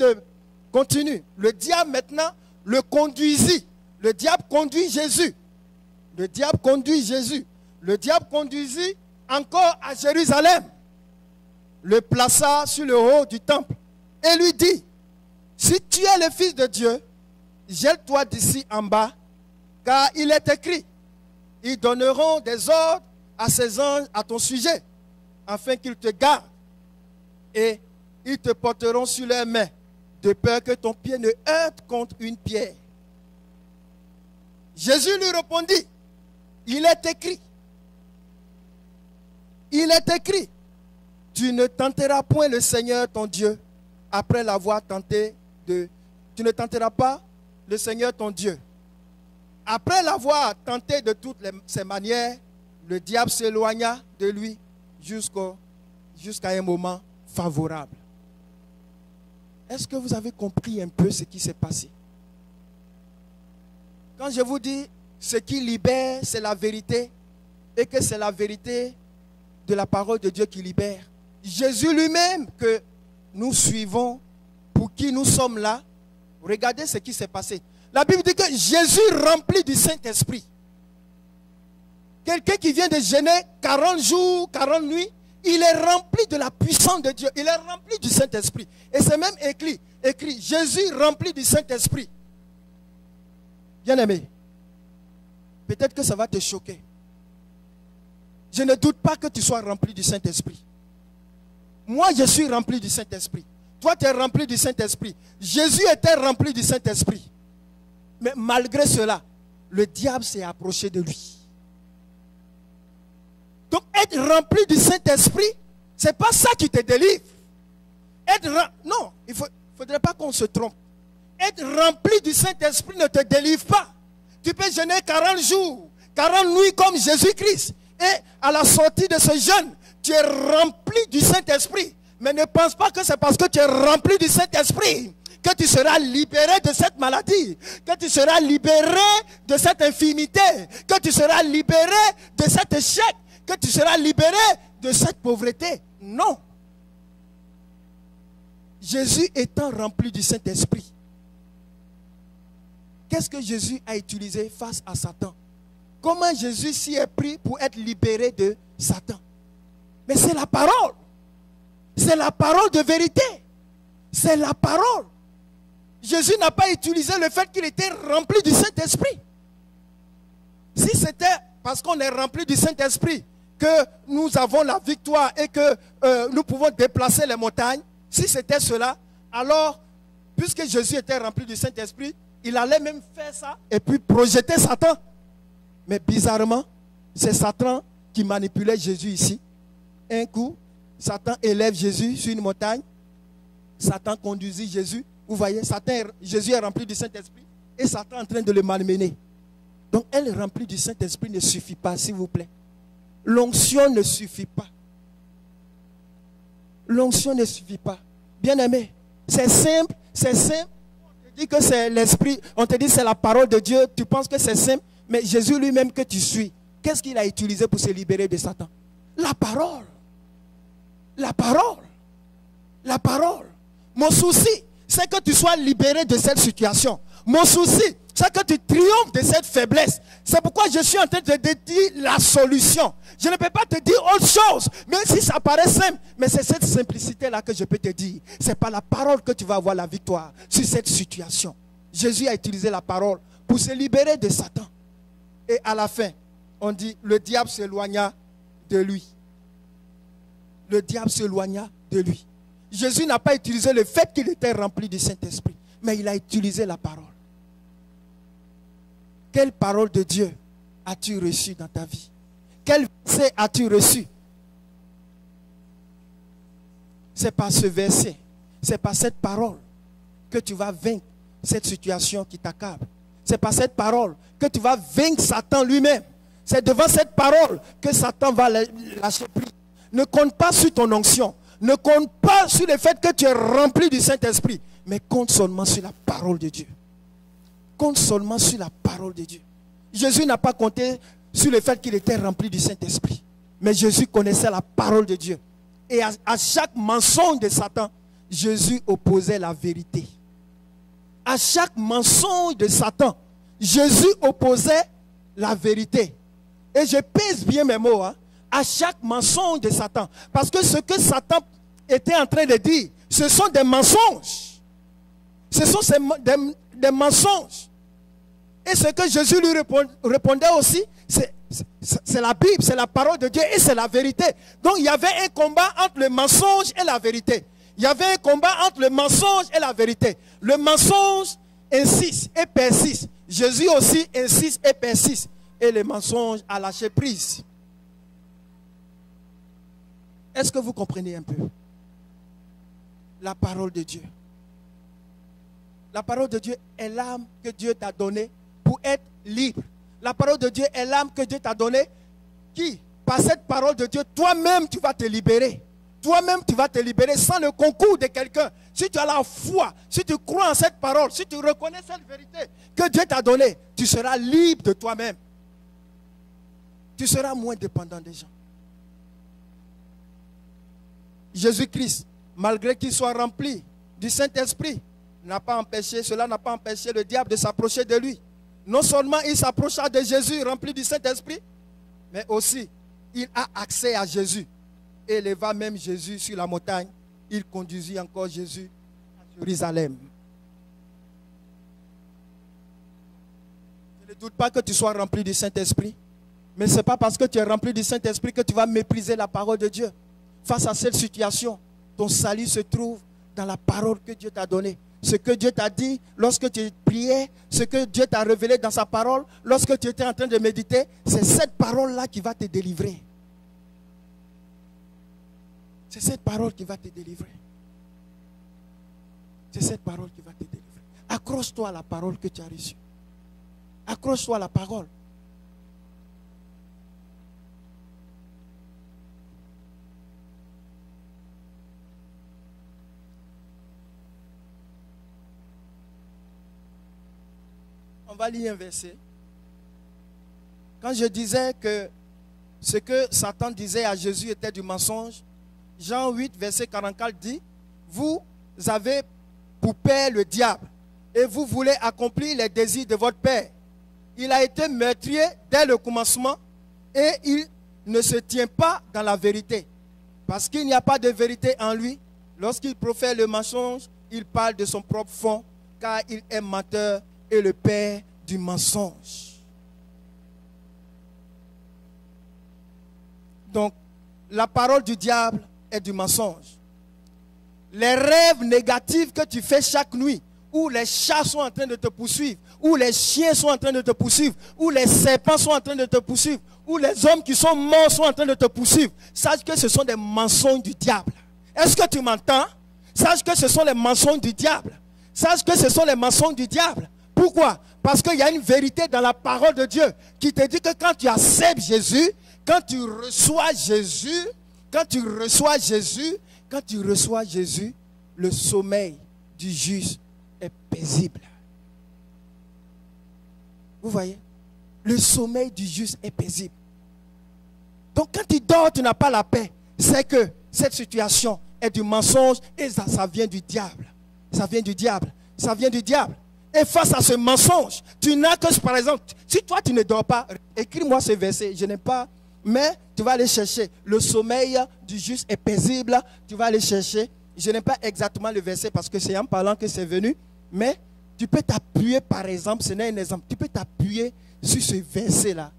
[SPEAKER 2] Le diable maintenant le conduisit. Le diable conduit Jésus. Le diable conduit Jésus. Le diable conduisit encore à Jérusalem. Le plaça sur le haut du temple et lui dit, si tu es le Fils de Dieu, jette-toi d'ici en bas, car il est écrit, ils donneront des ordres à ses anges à ton sujet, afin qu'ils te gardent, et ils te porteront sur leurs mains, de peur que ton pied ne heurte contre une pierre. Jésus lui répondit, il est écrit, tu ne tenteras point le Seigneur ton Dieu après l'avoir tenté de... Tu ne tenteras pas le Seigneur ton Dieu. Après l'avoir tenté de toutes ses manières, le diable s'éloigna de lui jusqu'à un moment favorable. Est-ce que vous avez compris un peu ce qui s'est passé? Quand je vous dis ce qui libère, c'est la vérité, et que c'est la vérité de la parole de Dieu qui libère. Jésus lui-même que nous suivons, pour qui nous sommes là, regardez ce qui s'est passé. La Bible dit que Jésus rempli du Saint-Esprit. Quelqu'un qui vient de jeûner 40 jours, 40 nuits, il est rempli de la puissance de Dieu. Il est rempli du Saint-Esprit. Et c'est même écrit, Jésus rempli du Saint-Esprit. Bien-aimé, peut-être que ça va te choquer. Je ne doute pas que tu sois rempli du Saint-Esprit. Moi, je suis rempli du Saint-Esprit. Toi, tu es rempli du Saint-Esprit. Jésus était rempli du Saint-Esprit. Mais malgré cela, le diable s'est approché de lui. Donc, être rempli du Saint-Esprit, ce n'est pas ça qui te délivre. Non, il ne faudrait pas qu'on se trompe. Être rempli du Saint-Esprit ne te délivre pas. Tu peux jeûner 40 jours, 40 nuits comme Jésus-Christ. Et à la sortie de ce jeûne, tu es rempli du Saint-Esprit. Mais ne pense pas que c'est parce que tu es rempli du Saint-Esprit que tu seras libéré de cette maladie, que tu seras libéré de cette infirmité, que tu seras libéré de cet échec, que tu seras libéré de cette pauvreté. Non. Jésus étant rempli du Saint-Esprit, qu'est-ce que Jésus a utilisé face à Satan? Comment Jésus s'y est pris pour être libéré de Satan? Mais c'est la parole. C'est la parole de vérité. C'est la parole. Jésus n'a pas utilisé le fait qu'il était rempli du Saint-Esprit. Si c'était parce qu'on est rempli du Saint-Esprit que nous avons la victoire et que nous pouvons déplacer les montagnes, si c'était cela, alors, puisque Jésus était rempli du Saint-Esprit, il allait même faire ça et puis projeter Satan. Mais bizarrement, c'est Satan qui manipulait Jésus ici. Un coup, Satan élève Jésus sur une montagne. Satan conduisit Jésus. Vous voyez, Jésus est rempli du Saint-Esprit et Satan est en train de le malmener. Donc, elle remplie du Saint-Esprit ne suffit pas, s'il vous plaît. L'onction ne suffit pas. L'onction ne suffit pas. Bien-aimé, c'est simple, c'est simple. On te dit que c'est l'Esprit, on te dit que c'est la parole de Dieu, tu penses que c'est simple, mais Jésus lui-même que tu suis, qu'est-ce qu'il a utilisé pour se libérer de Satan? La parole. La parole. La parole. Mon souci, c'est que tu sois libéré de cette situation. Mon souci, c'est que tu triomphes de cette faiblesse. C'est pourquoi je suis en train de te dire la solution. Je ne peux pas te dire autre chose, même si ça paraît simple. Mais c'est cette simplicité-là que je peux te dire. C'est par la parole que tu vas avoir la victoire sur cette situation. Jésus a utilisé la parole pour se libérer de Satan. Et à la fin, on dit, le diable s'éloigna de lui. Le diable s'éloigna de lui. Jésus n'a pas utilisé le fait qu'il était rempli du Saint-Esprit, mais il a utilisé la parole. Quelle parole de Dieu as-tu reçue dans ta vie? Quel verset as-tu reçu c'est par ce verset, c'est par cette parole que tu vas vaincre cette situation qui t'accable. C'est par cette parole que tu vas vaincre Satan lui-même. C'est devant cette parole que Satan va lâcher prise. Ne compte pas sur ton onction. Ne compte pas sur le fait que tu es rempli du Saint-Esprit. Mais compte seulement sur la parole de Dieu. Compte seulement sur la parole de Dieu. Jésus n'a pas compté sur le fait qu'il était rempli du Saint-Esprit. Mais Jésus connaissait la parole de Dieu. Et à chaque mensonge de Satan, Jésus opposait la vérité. À chaque mensonge de Satan, Jésus opposait la vérité. Et je pèse bien mes mots, hein, à chaque mensonge de Satan. Parce que ce que Satan était en train de dire, ce sont des mensonges. Ce sont des mensonges. Et ce que Jésus lui répondait aussi, c'est la Bible, c'est la parole de Dieu et c'est la vérité. Donc il y avait un combat entre le mensonge et la vérité. Il y avait un combat entre le mensonge et la vérité. Le mensonge insiste et persiste. Jésus aussi insiste et persiste. Et le mensonge a lâché prise. Est-ce que vous comprenez un peu? La parole de Dieu. La parole de Dieu est l'âme que Dieu t'a donnée pour être libre. La parole de Dieu est l'âme que Dieu t'a donnée qui, par cette parole de Dieu, toi-même tu vas te libérer. Toi-même tu vas te libérer sans le concours de quelqu'un. Si tu as la foi, si tu crois en cette parole, si tu reconnais cette vérité que Dieu t'a donnée, tu seras libre de toi-même. Tu seras moins dépendant des gens. Jésus-Christ, malgré qu'il soit rempli du Saint-Esprit, cela n'a pas empêché le diable de s'approcher de lui. Non seulement il s'approcha de Jésus rempli du Saint-Esprit, mais aussi il a accès à Jésus. Et éleva même Jésus sur la montagne. Il conduisit encore Jésus à Jérusalem. Je ne doute pas que tu sois rempli du Saint-Esprit. Mais ce n'est pas parce que tu es rempli du Saint-Esprit que tu vas mépriser la parole de Dieu. Face à cette situation, ton salut se trouve dans la parole que Dieu t'a donnée. Ce que Dieu t'a dit lorsque tu priais, ce que Dieu t'a révélé dans sa parole, lorsque tu étais en train de méditer, c'est cette parole-là qui va te délivrer. C'est cette parole qui va te délivrer. C'est cette parole qui va te délivrer. Accroche-toi à la parole que tu as reçue. Accroche-toi à la parole. On va lire un verset. Quand je disais que ce que Satan disait à Jésus était du mensonge, Jean 8, verset 44 dit, vous avez pour père le diable et vous voulez accomplir les désirs de votre père. Il a été meurtrier dès le commencement et il ne se tient pas dans la vérité. Parce qu'il n'y a pas de vérité en lui. Lorsqu'il profère le mensonge, il parle de son propre fond, car il est menteur et le père du mensonge. Donc, la parole du diable est du mensonge. Les rêves négatifs que tu fais chaque nuit, où les chats sont en train de te poursuivre, où les chiens sont en train de te poursuivre, où les serpents sont en train de te poursuivre, où les hommes qui sont morts sont en train de te poursuivre, sache que ce sont des mensonges du diable. Est-ce que tu m'entends? Sache que ce sont les mensonges du diable. Sache que ce sont les mensonges du diable. Pourquoi? Parce qu'il y a une vérité dans la parole de Dieu qui te dit que quand tu acceptes Jésus, quand tu reçois Jésus, le sommeil du juste est paisible. Vous voyez? Le sommeil du juste est paisible. Donc quand tu dors, tu n'as pas la paix. C'est que cette situation est du mensonge et ça vient du diable. Ça vient du diable. Ça vient du diable. Et face à ce mensonge, tu n'as que, par exemple, si toi tu ne dors pas, écris-moi ce verset, je n'ai pas, mais tu vas aller chercher. Le sommeil du juste est paisible, tu vas aller chercher. Je n'ai pas exactement le verset parce que c'est en parlant que c'est venu, mais tu peux t'appuyer, par exemple, ce n'est un exemple, tu peux t'appuyer sur ce verset-là.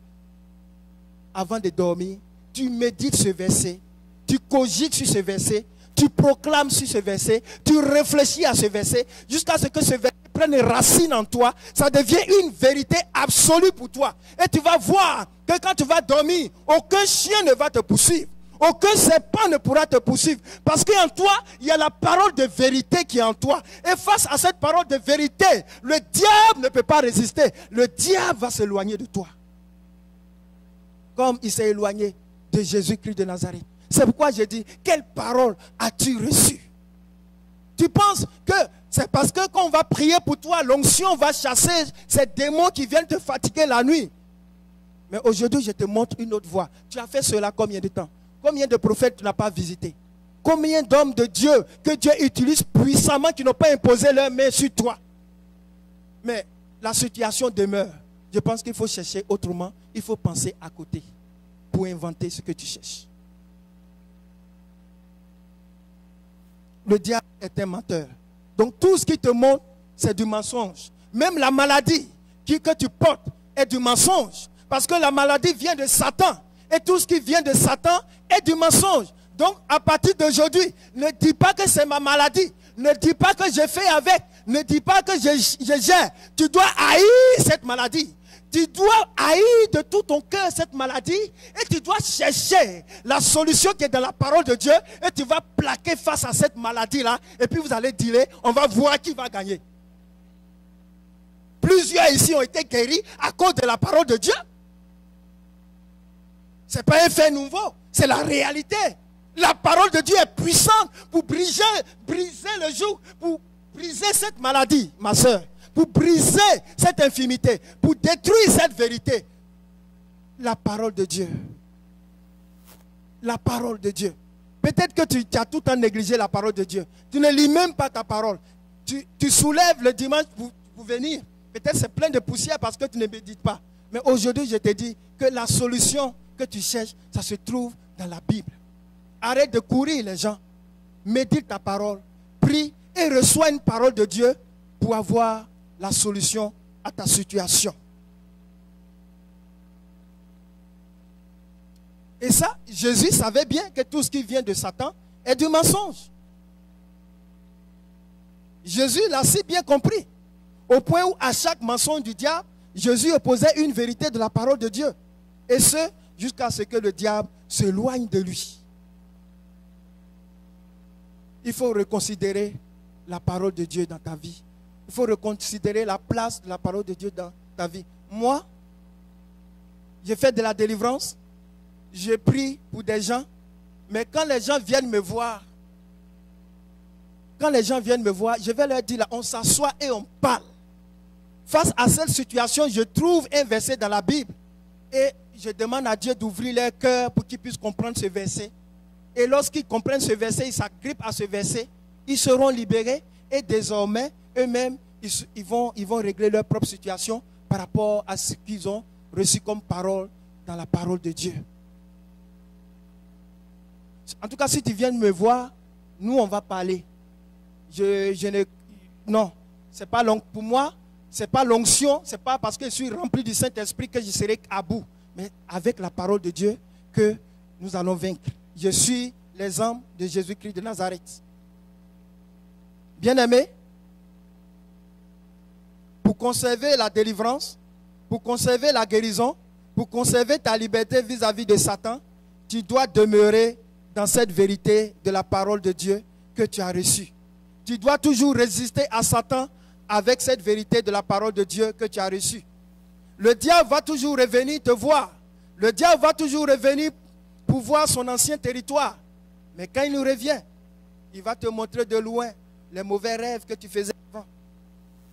[SPEAKER 2] Avant de dormir, tu médites ce verset, tu cogites sur ce verset, tu proclames sur ce verset, tu réfléchis à ce verset, jusqu'à ce que ce verset prenne racine en toi, ça devient une vérité absolue pour toi. Et tu vas voir que quand tu vas dormir, aucun chien ne va te poursuivre, Aucun serpent ne pourra te poursuivre. Parce qu'en toi, il y a la parole de vérité qui est en toi. Et face à cette parole de vérité, le diable ne peut pas résister. Le diable va s'éloigner de toi. Comme il s'est éloigné de Jésus-Christ de Nazareth. C'est pourquoi je dis, quelle parole as-tu reçue? Tu penses que c'est parce que quand on va prier pour toi, l'onction va chasser ces démons qui viennent te fatiguer la nuit. Mais aujourd'hui, je te montre une autre voie. Tu as fait cela combien de temps? Combien de prophètes tu n'as pas visité? Combien d'hommes de Dieu que Dieu utilise puissamment qui n'ont pas imposé leurs mains sur toi? Mais la situation demeure. Je pense qu'il faut chercher autrement. Il faut penser à côté pour inventer ce que tu cherches. Le diable est un menteur. Donc tout ce qui te montre, c'est du mensonge. Même la maladie que tu portes est du mensonge. Parce que la maladie vient de Satan. Et tout ce qui vient de Satan est du mensonge. Donc à partir d'aujourd'hui, ne dis pas que c'est ma maladie. Ne dis pas que je fais avec. Ne dis pas que je gère. Tu dois haïr cette maladie. Tu dois haïr de tout ton cœur cette maladie et tu dois chercher la solution qui est dans la parole de Dieu et tu vas plaquer face à cette maladie-là et puis vous allez dealer, on va voir qui va gagner. Plusieurs ici ont été guéris à cause de la parole de Dieu. Ce n'est pas un fait nouveau, c'est la réalité. La parole de Dieu est puissante pour briser le joug, pour briser cette maladie, ma soeur. Pour briser cette infimité, pour détruire cette vérité. La parole de Dieu. La parole de Dieu. Peut-être que tu as tout le temps négligé la parole de Dieu. Tu ne lis même pas ta parole. Tu soulèves le dimanche pour venir. Peut-être c'est plein de poussière parce que tu ne médites pas. Mais aujourd'hui, je te dis que la solution que tu cherches, ça se trouve dans la Bible. Arrête de courir les gens. Médite ta parole. Prie et reçois une parole de Dieu pour avoir la solution à ta situation. Et ça, Jésus savait bien que tout ce qui vient de Satan est du mensonge. Jésus l'a si bien compris. Au point où à chaque mensonge du diable, Jésus opposait une vérité de la parole de Dieu. Et ce, jusqu'à ce que le diable s'éloigne de lui. Il faut reconsidérer la parole de Dieu dans ta vie. Il faut reconsidérer la place de la parole de Dieu dans ta vie. Moi, j'ai fait de la délivrance. J'ai prié pour des gens. Mais quand les gens viennent me voir, je vais leur dire, là, on s'assoit et on parle. Face à cette situation, je trouve un verset dans la Bible. Et je demande à Dieu d'ouvrir leur cœur pour qu'ils puissent comprendre ce verset. Et lorsqu'ils comprennent ce verset, ils s'agrippent à ce verset, ils seront libérés. Et désormais, eux-mêmes, ils vont régler leur propre situation par rapport à ce qu'ils ont reçu comme parole dans la parole de Dieu. En tout cas, si tu viens me voir, nous, on va parler. Non, c'est pas pour moi, c'est pas l'onction, c'est pas parce que je suis rempli du Saint-Esprit que je serai à bout. Mais avec la parole de Dieu que nous allons vaincre. Je suis l'exemple de Jésus-Christ de Nazareth. Bien-aimé, pour conserver la délivrance, pour conserver la guérison, pour conserver ta liberté vis-à-vis de Satan, tu dois demeurer dans cette vérité de la parole de Dieu que tu as reçue. Tu dois toujours résister à Satan avec cette vérité de la parole de Dieu que tu as reçue. Le diable va toujours revenir te voir. Le diable va toujours revenir pour voir son ancien territoire. Mais quand il nous revient, il va te montrer de loin les mauvais rêves que tu faisais avant.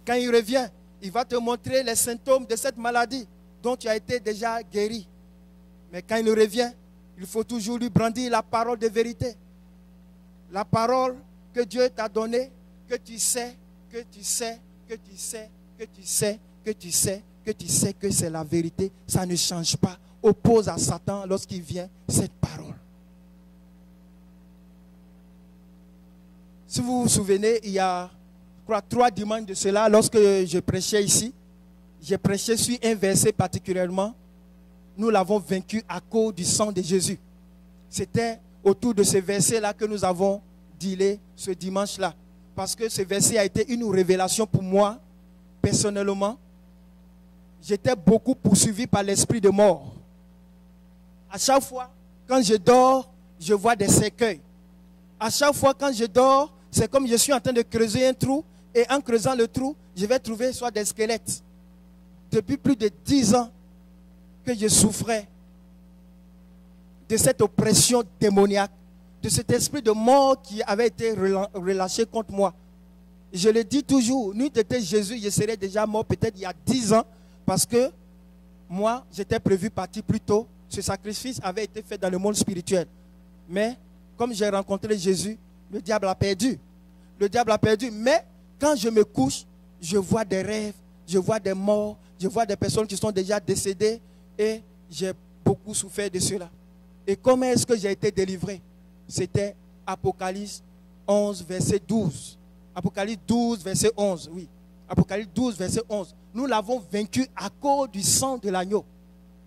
[SPEAKER 2] Quand il revient, il va te montrer les symptômes de cette maladie dont tu as été déjà guéri. Mais quand il revient, il faut toujours lui brandir la parole de vérité. La parole que Dieu t'a donnée, que tu sais, que tu sais, que tu sais, que tu sais, que tu sais, que tu sais que c'est la vérité. Ça ne change pas. Oppose à Satan lorsqu'il vient cette parole. Si vous vous souvenez, il y a, je crois, 3 dimanches de cela, lorsque je prêchais ici, j'ai prêché sur un verset particulièrement. Nous l'avons vaincu à cause du sang de Jésus. C'était autour de ce verset-là que nous avons dealé ce dimanche-là. Parce que ce verset a été une révélation pour moi, personnellement. J'étais beaucoup poursuivi par l'esprit de mort. À chaque fois, quand je dors, je vois des cercueils. À chaque fois quand je dors, c'est comme je suis en train de creuser un trou. Et en creusant le trou, je vais trouver soit des squelettes. Depuis plus de 10 ans que je souffrais de cette oppression démoniaque, de cet esprit de mort qui avait été relâché contre moi. Je le dis toujours, n'eût été Jésus, je serais déjà mort peut-être il y a 10 ans, parce que moi, j'étais prévu partir plus tôt. Ce sacrifice avait été fait dans le monde spirituel. Mais comme j'ai rencontré Jésus, le diable a perdu. Le diable a perdu. Mais quand je me couche, je vois des rêves, je vois des morts, je vois des personnes qui sont déjà décédées et j'ai beaucoup souffert de cela. Et comment est-ce que j'ai été délivré? C'était Apocalypse 11, verset 12. Apocalypse 12, verset 11, oui. Apocalypse 12, verset 11. Nous l'avons vaincu à cause du sang de l'agneau.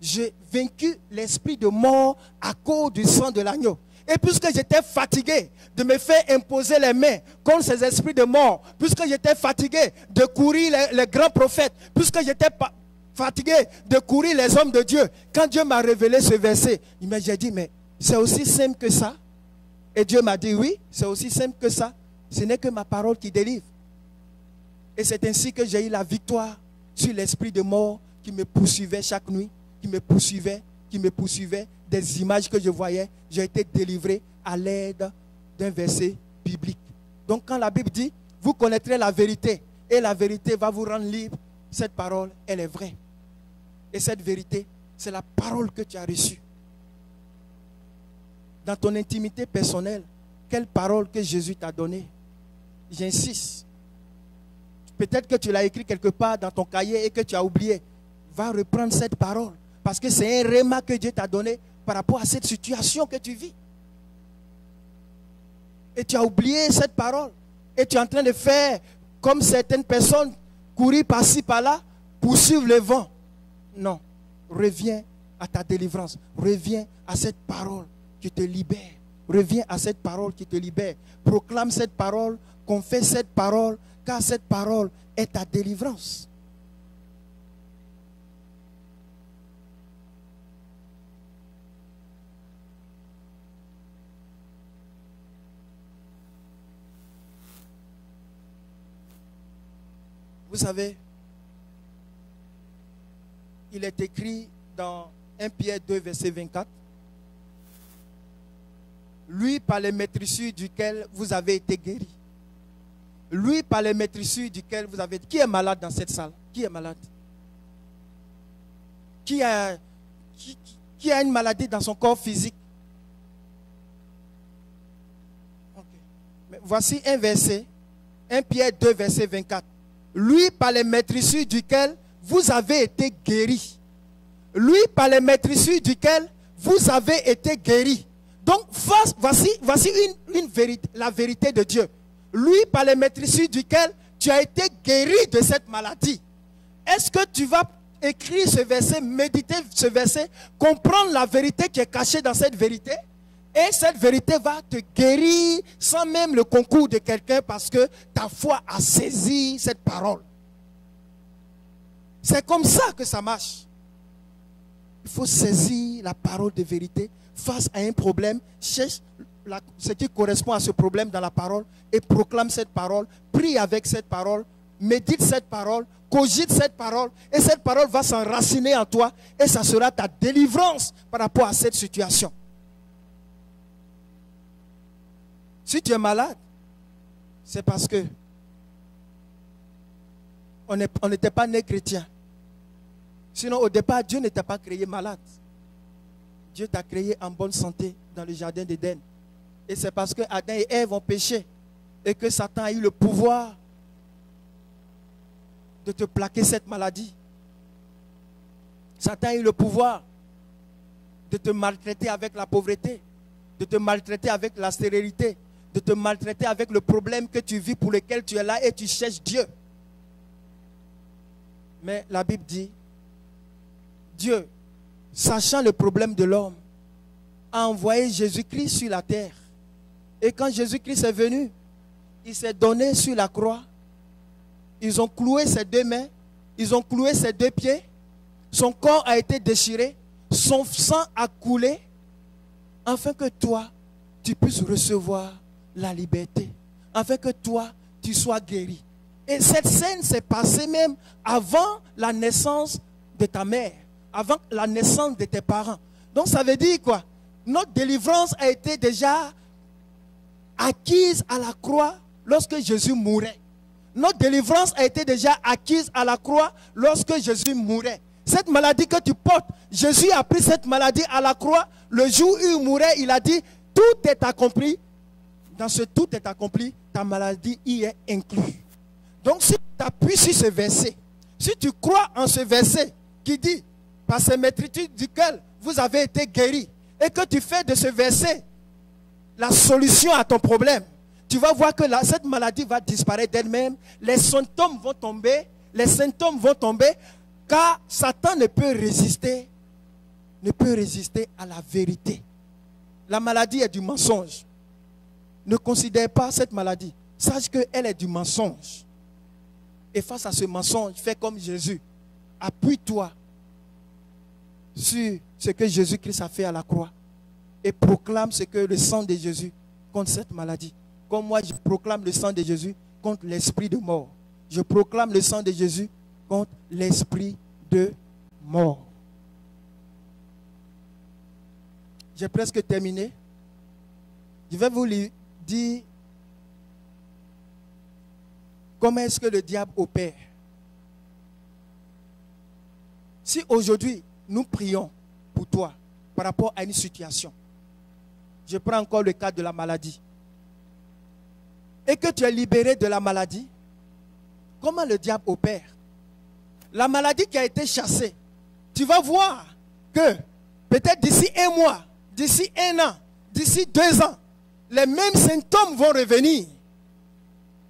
[SPEAKER 2] J'ai vaincu l'esprit de mort à cause du sang de l'agneau. Et puisque j'étais fatigué de me faire imposer les mains contre ces esprits de mort, puisque j'étais fatigué de courir les grands prophètes, puisque j'étais fatigué de courir les hommes de Dieu, quand Dieu m'a révélé ce verset, j'ai dit, mais c'est aussi simple que ça? Et Dieu m'a dit, oui, c'est aussi simple que ça. Ce n'est que ma parole qui délivre. Et c'est ainsi que j'ai eu la victoire sur l'esprit de mort qui me poursuivait chaque nuit, qui me poursuivait, des images que je voyais. J'ai été délivré à l'aide d'un verset biblique. Donc quand la Bible dit, vous connaîtrez la vérité et la vérité va vous rendre libre, cette parole, elle est vraie. Et cette vérité, c'est la parole que tu as reçue. Dans ton intimité personnelle, quelle parole que Jésus t'a donnée? J'insiste. Peut-être que tu l'as écrit quelque part dans ton cahier et que tu as oublié. Va reprendre cette parole. Parce que c'est un réma que Dieu t'a donné par rapport à cette situation que tu vis. Et tu as oublié cette parole. Et tu es en train de faire comme certaines personnes, courir par-ci, par-là, poursuivre le vent. Non. Reviens à ta délivrance. Reviens à cette parole qui te libère. Reviens à cette parole qui te libère. Proclame cette parole, confesse cette parole, car cette parole est ta délivrance. Vous savez, il est écrit dans 1 Pierre 2, verset 24. Lui, par les maîtrisures duquel vous avez été guéri. Lui, par les maîtrisures duquel vous avez été... Qui est malade dans cette salle? Qui est malade? Qui a une maladie dans son corps physique? Okay. Mais voici un verset. 1 Pierre 2, verset 24. Lui, par les maîtrisures duquel vous avez été guéri. Lui, par les maîtrisures duquel vous avez été guéri. Donc, voici une vérité, la vérité de Dieu. Lui, par les maîtrisures duquel tu as été guéri de cette maladie. Est-ce que tu vas écrire ce verset, méditer ce verset, comprendre la vérité qui est cachée dans cette vérité? Et cette vérité va te guérir sans même le concours de quelqu'un parce que ta foi a saisi cette parole. C'est comme ça que ça marche. Il faut saisir la parole de vérité face à un problème. Cherche ce qui correspond à ce problème dans la parole et proclame cette parole. Prie avec cette parole. Médite cette parole. Cogite cette parole. Et cette parole va s'enraciner en toi. Et ça sera ta délivrance par rapport à cette situation. Si tu es malade, c'est parce que on n'était pas né chrétien. Sinon, au départ, Dieu ne t'a pas créé malade. Dieu t'a créé en bonne santé dans le jardin d'Éden. Et c'est parce que Adam et Ève ont péché et que Satan a eu le pouvoir de te plaquer cette maladie. Satan a eu le pouvoir de te maltraiter avec la pauvreté, de te maltraiter avec la stérilité, de te maltraiter avec le problème que tu vis pour lequel tu es là et tu cherches Dieu. Mais la Bible dit, Dieu, sachant le problème de l'homme, a envoyé Jésus-Christ sur la terre. Et quand Jésus-Christ est venu, il s'est donné sur la croix. Ils ont cloué ses deux mains, ils ont cloué ses deux pieds. Son corps a été déchiré, son sang a coulé, afin que toi tu puisses recevoir la liberté, afin que toi, tu sois guéri. Et cette scène s'est passée même avant la naissance de ta mère, avant la naissance de tes parents. Donc ça veut dire quoi? Notre délivrance a été déjà acquise à la croix lorsque Jésus mourait. Notre délivrance a été déjà acquise à la croix lorsque Jésus mourait. Cette maladie que tu portes, Jésus a pris cette maladie à la croix. Le jour où il mourait, il a dit, tout est accompli. Dans ce tout est accompli, ta maladie y est inclue. Donc si tu t'appuies sur ce verset, si tu crois en ce verset qui dit, par ces maîtrisitudes duquel vous avez été guéris, et que tu fais de ce verset la solution à ton problème, tu vas voir que cette maladie va disparaître d'elle-même, les symptômes vont tomber, car Satan ne peut résister à la vérité. La maladie est du mensonge. Ne considère pas cette maladie. Sache qu'elle est du mensonge. Et face à ce mensonge, fais comme Jésus. Appuie-toi sur ce que Jésus-Christ a fait à la croix. Et proclame ce que le sang de Jésus contre cette maladie. Comme moi, je proclame le sang de Jésus contre l'esprit de mort. Je proclame le sang de Jésus contre l'esprit de mort. J'ai presque terminé. Je vais vous dire comment est-ce que le diable opère. Si aujourd'hui, nous prions pour toi par rapport à une situation, je prends encore le cas de la maladie, et que tu es libéré de la maladie, comment le diable opère? La maladie qui a été chassée, tu vas voir que peut-être d'ici un mois, d'ici un an, d'ici 2 ans, les mêmes symptômes vont revenir.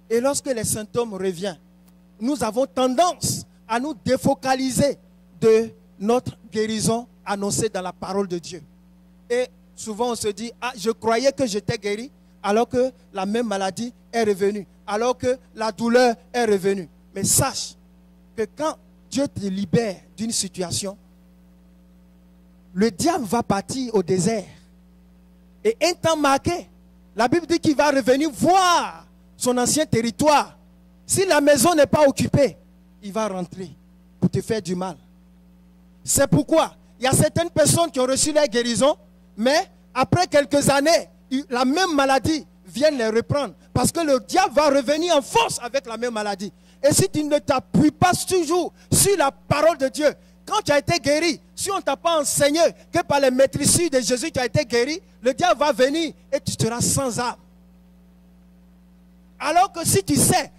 [SPEAKER 2] Et lorsque les symptômes reviennent, nous avons tendance à nous défocaliser de notre guérison annoncée dans la parole de Dieu. Et souvent on se dit, ah, je croyais que j'étais guéri, alors que la même maladie est revenue, alors que la douleur est revenue. Mais sache que quand Dieu te libère d'une situation, le diable va partir au désert. Et un temps marqué, la Bible dit qu'il va revenir voir son ancien territoire. Si la maison n'est pas occupée, il va rentrer pour te faire du mal. C'est pourquoi il y a certaines personnes qui ont reçu leur guérison, mais après quelques années, la même maladie vient les reprendre. Parce que le diable va revenir en force avec la même maladie. Et si tu ne t'appuies pas toujours sur la parole de Dieu, quand tu as été guéri, si on ne t'a pas enseigné que par les maîtrisitudes de Jésus tu as été guéri, le diable va venir et tu seras sans âme. Alors que si tu sais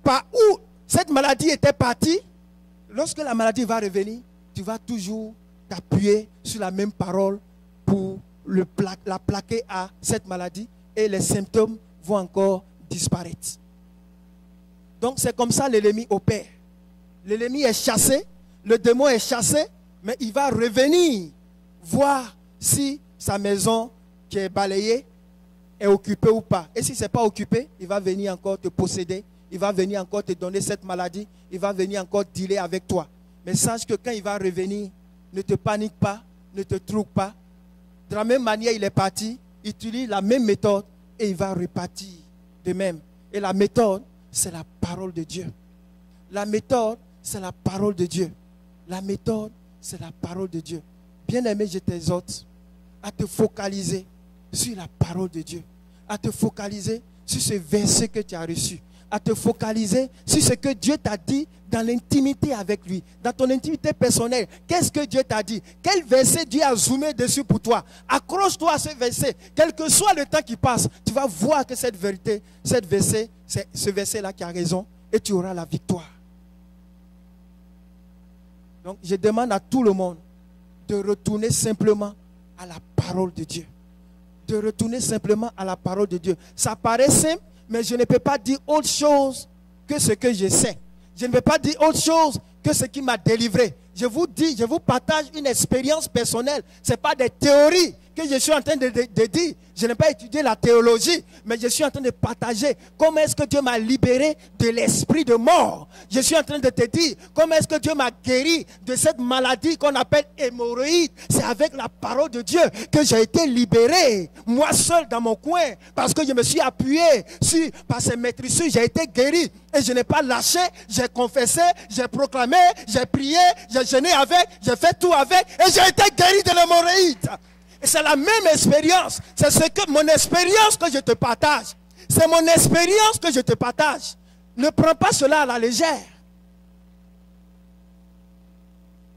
[SPEAKER 2] par où cette maladie était partie, lorsque la maladie va revenir, tu vas toujours t'appuyer sur la même parole pour la plaquer à cette maladie et les symptômes vont encore disparaître. Donc c'est comme ça l'ennemi opère. L'ennemi est chassé, le démon est chassé, mais il va revenir voir si sa maison qui est balayée est occupée ou pas. Et si ce n'est pas occupé, il va venir encore te posséder, il va venir encore te donner cette maladie, il va venir encore dealer avec toi. Mais sache que quand il va revenir, ne te panique pas, ne te trouble pas. De la même manière, il est parti, il utilise la même méthode et il va repartir de même. Et la méthode, c'est la parole de Dieu. La méthode, c'est la parole de Dieu. La méthode, c'est la parole de Dieu. Bien-aimé, je t'exhorte à te focaliser sur la parole de Dieu. À te focaliser sur ce verset que tu as reçu. À te focaliser sur ce que Dieu t'a dit dans l'intimité avec lui. Dans ton intimité personnelle. Qu'est-ce que Dieu t'a dit? Quel verset Dieu a zoomé dessus pour toi? Accroche-toi à ce verset. Quel que soit le temps qui passe, tu vas voir que cette vérité, c'est ce verset-là qui a raison. Et tu auras la victoire. Donc je demande à tout le monde de retourner simplement à la parole de Dieu. De retourner simplement à la parole de Dieu. Ça paraît simple, mais je ne peux pas dire autre chose que ce que je sais. Je ne peux pas dire autre chose que ce qui m'a délivré. Je vous dis, je vous partage une expérience personnelle. Ce n'est pas des théories que je suis en train de dire. Je n'ai pas étudié la théologie, mais je suis en train de partager comment est-ce que Dieu m'a libéré de l'esprit de mort. Je suis en train de te dire comment est-ce que Dieu m'a guéri de cette maladie qu'on appelle hémorroïde. C'est avec la parole de Dieu que j'ai été libéré, moi seul dans mon coin, parce que je me suis appuyé par ces maîtrisures, j'ai été guéri. Et je n'ai pas lâché, j'ai confessé, j'ai proclamé, j'ai prié, j'ai jeûné avec, j'ai fait tout avec, et j'ai été guéri de l'hémorroïde. Et c'est la même expérience. C'est mon expérience que je te partage. C'est mon expérience que je te partage. Ne prends pas cela à la légère.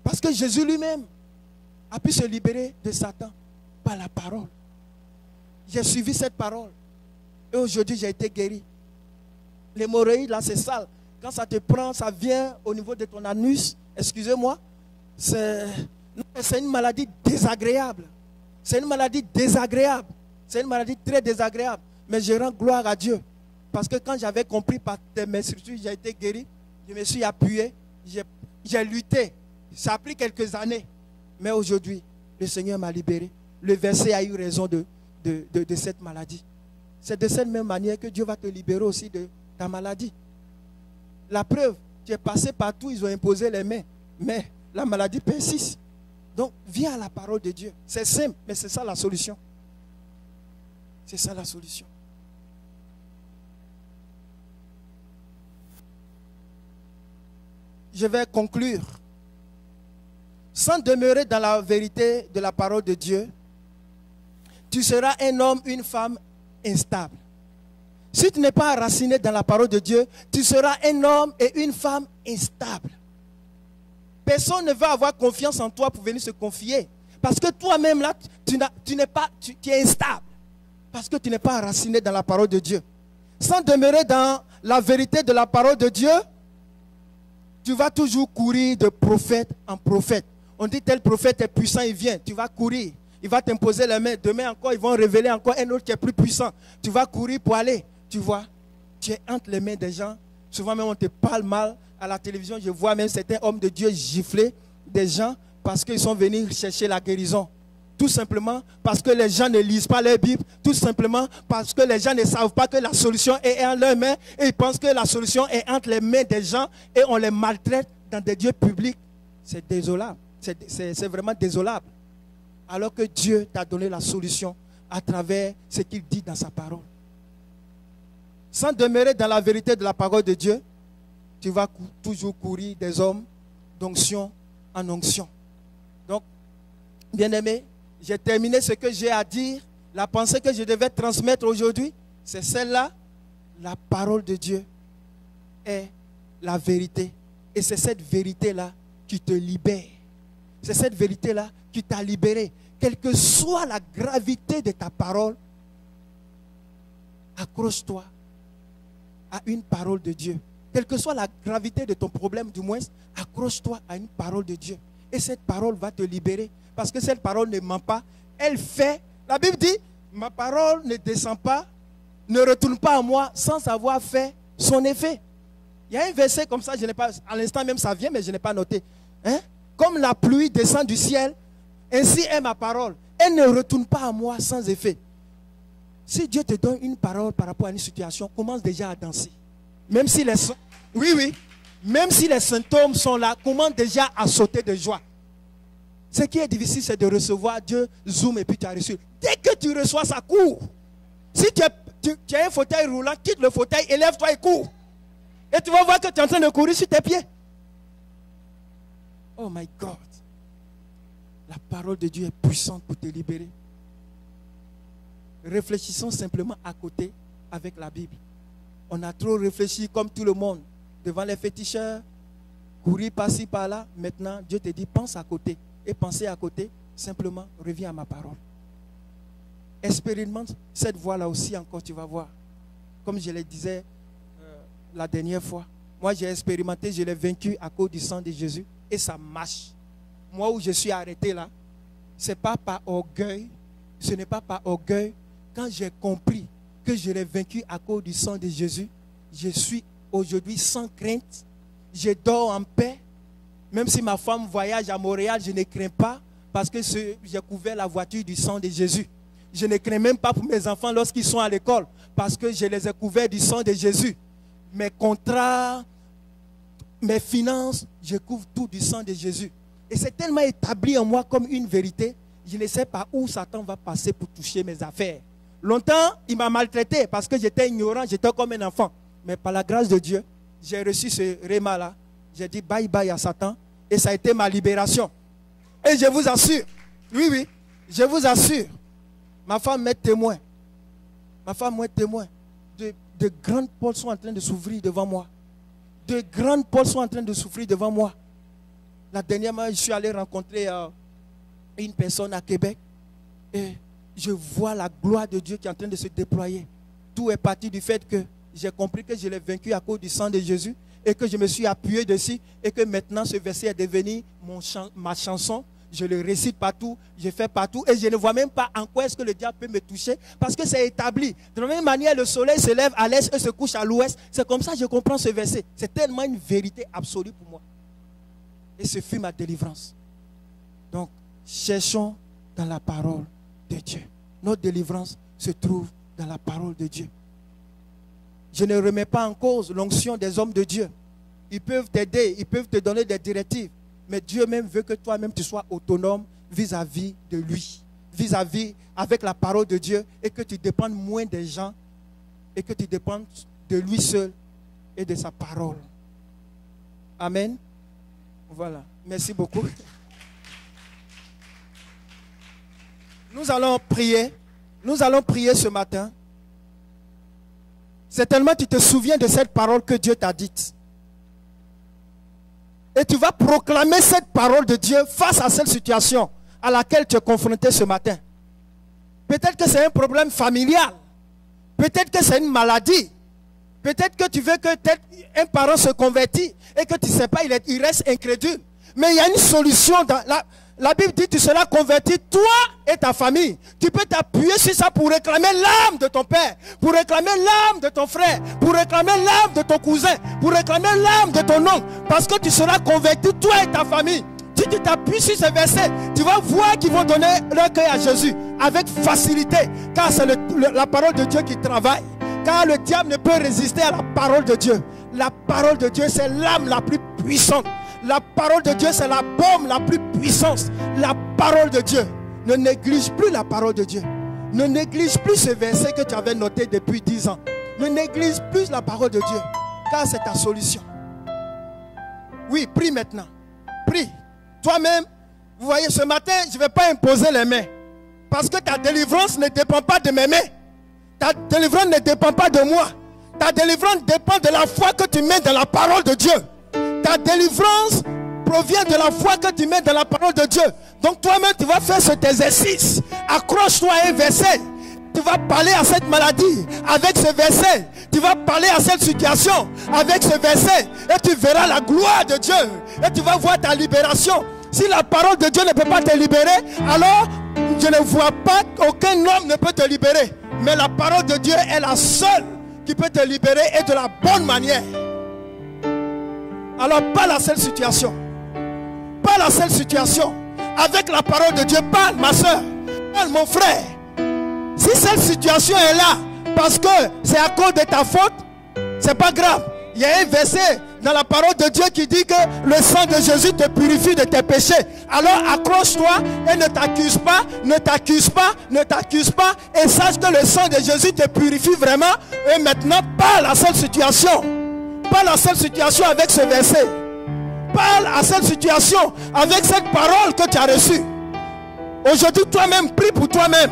[SPEAKER 2] Parce que Jésus lui-même a pu se libérer de Satan par la parole. J'ai suivi cette parole. Et aujourd'hui, j'ai été guéri. L'hémorroïde, là, c'est sale. Quand ça te prend, ça vient au niveau de ton anus. Excusez-moi. C'est une maladie désagréable. C'est une maladie désagréable. C'est une maladie très désagréable. Mais je rends gloire à Dieu. Parce que quand j'avais compris par mes structures, j'ai été guéri. Je me suis appuyé. J'ai lutté. Ça a pris quelques années. Mais aujourd'hui, le Seigneur m'a libéré. Le verset a eu raison de cette maladie. C'est de cette même manière que Dieu va te libérer aussi de ta maladie. La preuve, tu es passé partout, ils ont imposé les mains. Mais la maladie persiste. Donc, viens à la parole de Dieu. C'est simple, mais c'est ça la solution. C'est ça la solution. Je vais conclure. Sans demeurer dans la vérité de la parole de Dieu, tu seras un homme, une femme instable. Si tu n'es pas enraciné dans la parole de Dieu, tu seras un homme et une femme instable. Personne ne va avoir confiance en toi pour venir se confier. Parce que toi-même, là, tu es instable. Parce que tu n'es pas enraciné dans la parole de Dieu. Sans demeurer dans la vérité de la parole de Dieu, tu vas toujours courir de prophète en prophète. On dit tel prophète est puissant, il vient. Tu vas courir. Il va t'imposer les mains. Demain encore, ils vont révéler encore un autre qui est plus puissant. Tu vas courir pour aller. Tu vois, tu es entre les mains des gens. Souvent même, on te parle mal. À la télévision, je vois même certains hommes de Dieu gifler des gens parce qu'ils sont venus chercher la guérison. Tout simplement parce que les gens ne lisent pas leur Bible. Tout simplement parce que les gens ne savent pas que la solution est en leurs mains. Et ils pensent que la solution est entre les mains des gens. Et on les maltraite dans des lieux publics. C'est désolable. C'est vraiment désolable. Alors que Dieu t'a donné la solution à travers ce qu'il dit dans sa parole. Sans demeurer dans la vérité de la parole de Dieu, tu vas toujours courir des hommes d'onction en onction. Donc, bien-aimé, j'ai terminé ce que j'ai à dire. La pensée que je devais transmettre aujourd'hui, c'est celle-là. La parole de Dieu est la vérité. Et c'est cette vérité-là qui te libère. C'est cette vérité-là qui t'a libéré. Quelle que soit la gravité de ta parole, accroche-toi à une parole de Dieu. Quelle que soit la gravité de ton problème, du moins, accroche-toi à une parole de Dieu. Et cette parole va te libérer. Parce que cette parole ne ment pas. Elle fait. La Bible dit, ma parole ne descend pas, ne retourne pas à moi sans avoir fait son effet. Il y a un verset comme ça, je n'ai pas, à l'instant même ça vient, mais je n'ai pas noté. Hein? Comme la pluie descend du ciel, ainsi est ma parole. Elle ne retourne pas à moi sans effet. Si Dieu te donne une parole par rapport à une situation, commence déjà à danser. Même si même si les symptômes sont là, commence déjà à sauter de joie. Ce qui est difficile, c'est de recevoir. Dieu zoom et puis tu as reçu. Dès que tu reçois, ça court. Si tu as un fauteuil roulant, quitte le fauteuil, élève-toi et cours. Et tu vas voir que tu es en train de courir sur tes pieds. Oh my God. La parole de Dieu est puissante pour te libérer. Réfléchissons simplement à côté avec la Bible. On a trop réfléchi comme tout le monde devant les féticheurs, courir par-ci par-là. Maintenant, Dieu te dit, pense à côté. Et penser à côté, simplement, reviens à ma parole. Expérimente cette voie-là aussi encore, tu vas voir. Comme je le disais la dernière fois. Moi, j'ai expérimenté, je l'ai vaincu à cause du sang de Jésus. Et ça marche. Moi, où je suis arrêté là, ce n'est pas par orgueil. Ce n'est pas par orgueil. Quand j'ai compris que je l'ai vaincu à cause du sang de Jésus, je suis aujourd'hui sans crainte. Je dors en paix. Même si ma femme voyage à Montréal, je ne crains pas parce que j'ai couvert la voiture du sang de Jésus. Je ne crains même pas pour mes enfants lorsqu'ils sont à l'école, parce que je les ai couverts du sang de Jésus. Mes contrats, mes finances, je couvre tout du sang de Jésus. Et c'est tellement établi en moi comme une vérité, je ne sais pas où Satan va passer pour toucher mes affaires. Longtemps, il m'a maltraité parce que j'étais ignorant, j'étais comme un enfant. Mais par la grâce de Dieu, j'ai reçu ce réma-là. J'ai dit bye bye à Satan et ça a été ma libération. Et je vous assure, oui, je vous assure, ma femme m'est témoin. Ma femme m'est témoin. De grandes portes sont en train de s'ouvrir devant moi. De grandes portes sont en train de s'ouvrir devant moi. La dernière fois, je suis allé rencontrer une personne à Québec et je vois la gloire de Dieu qui est en train de se déployer. Tout est parti du fait que j'ai compris que je l'ai vaincu à cause du sang de Jésus et que je me suis appuyé dessus et que maintenant ce verset est devenu ma chanson. Je le récite partout, je fais partout et je ne vois même pas en quoi est-ce que le diable peut me toucher parce que c'est établi. De la même manière, le soleil se lève à l'est et se couche à l'ouest. C'est comme ça que je comprends ce verset. C'est tellement une vérité absolue pour moi. Et ce fut ma délivrance. Donc, cherchons dans la parole de Dieu. Notre délivrance se trouve dans la parole de Dieu. Je ne remets pas en cause l'onction des hommes de Dieu. Ils peuvent t'aider, ils peuvent te donner des directives. Mais Dieu même veut que toi-même tu sois autonome vis-à-vis de lui. Vis-à-vis avec la parole de Dieu et que tu dépendes moins des gens et que tu dépendes de lui seul et de sa parole. Amen. Voilà. Merci beaucoup. Nous allons prier. Nous allons prier ce matin. Certainement tu te souviens de cette parole que Dieu t'a dite. Et tu vas proclamer cette parole de Dieu face à cette situation à laquelle tu es confronté ce matin. Peut-être que c'est un problème familial. Peut-être que c'est une maladie. Peut-être que tu veux que un parent se convertisse et que tu ne sais pas, il reste incrédule. Mais il y a une solution. La Bible dit tu seras converti, toi et ta famille. Tu peux t'appuyer sur ça pour réclamer l'âme de ton père, pour réclamer l'âme de ton frère, pour réclamer l'âme de ton cousin, pour réclamer l'âme de ton oncle. Parce que tu seras converti, toi et ta famille. Si tu t'appuies sur ces versets, tu vas voir qu'ils vont donner leur cœur à Jésus avec facilité. Car c'est la parole de Dieu qui travaille. Car le diable ne peut résister à la parole de Dieu. La parole de Dieu, c'est l'âme la plus puissante. La parole de Dieu, c'est la bombe la plus puissante. La parole de Dieu. Ne néglige plus la parole de Dieu. Ne néglige plus ce verset que tu avais noté depuis 10 ans. Ne néglige plus la parole de Dieu. Car c'est ta solution. Oui, prie maintenant. Prie. Toi-même, vous voyez, ce matin, je ne vais pas imposer les mains. Parce que ta délivrance ne dépend pas de mes mains. Ta délivrance ne dépend pas de moi. Ta délivrance dépend de la foi que tu mets dans la parole de Dieu. Ta délivrance provient de la foi que tu mets dans la parole de Dieu. Donc toi-même, tu vas faire cet exercice. Accroche-toi à un verset. Tu vas parler à cette maladie avec ce verset. Tu vas parler à cette situation avec ce verset. Et tu verras la gloire de Dieu. Et tu vas voir ta libération. Si la parole de Dieu ne peut pas te libérer, alors je ne vois pas qu'aucun homme ne peut te libérer. Mais la parole de Dieu est la seule qui peut te libérer et de la bonne manière. Alors pas la seule situation. Pas la seule situation. Avec la parole de Dieu, parle ma soeur. Parle mon frère. Si cette situation est là, parce que c'est à cause de ta faute, c'est pas grave. Il y a un verset dans la parole de Dieu qui dit que le sang de Jésus te purifie de tes péchés. Alors accroche-toi et ne t'accuse pas, ne t'accuse pas, ne t'accuse pas. Et sache que le sang de Jésus te purifie vraiment. Et maintenant, pas la seule situation. Pas la seule situation avec ce verset. Parle à cette situation avec cette parole que tu as reçue. Aujourd'hui, toi-même, prie pour toi-même.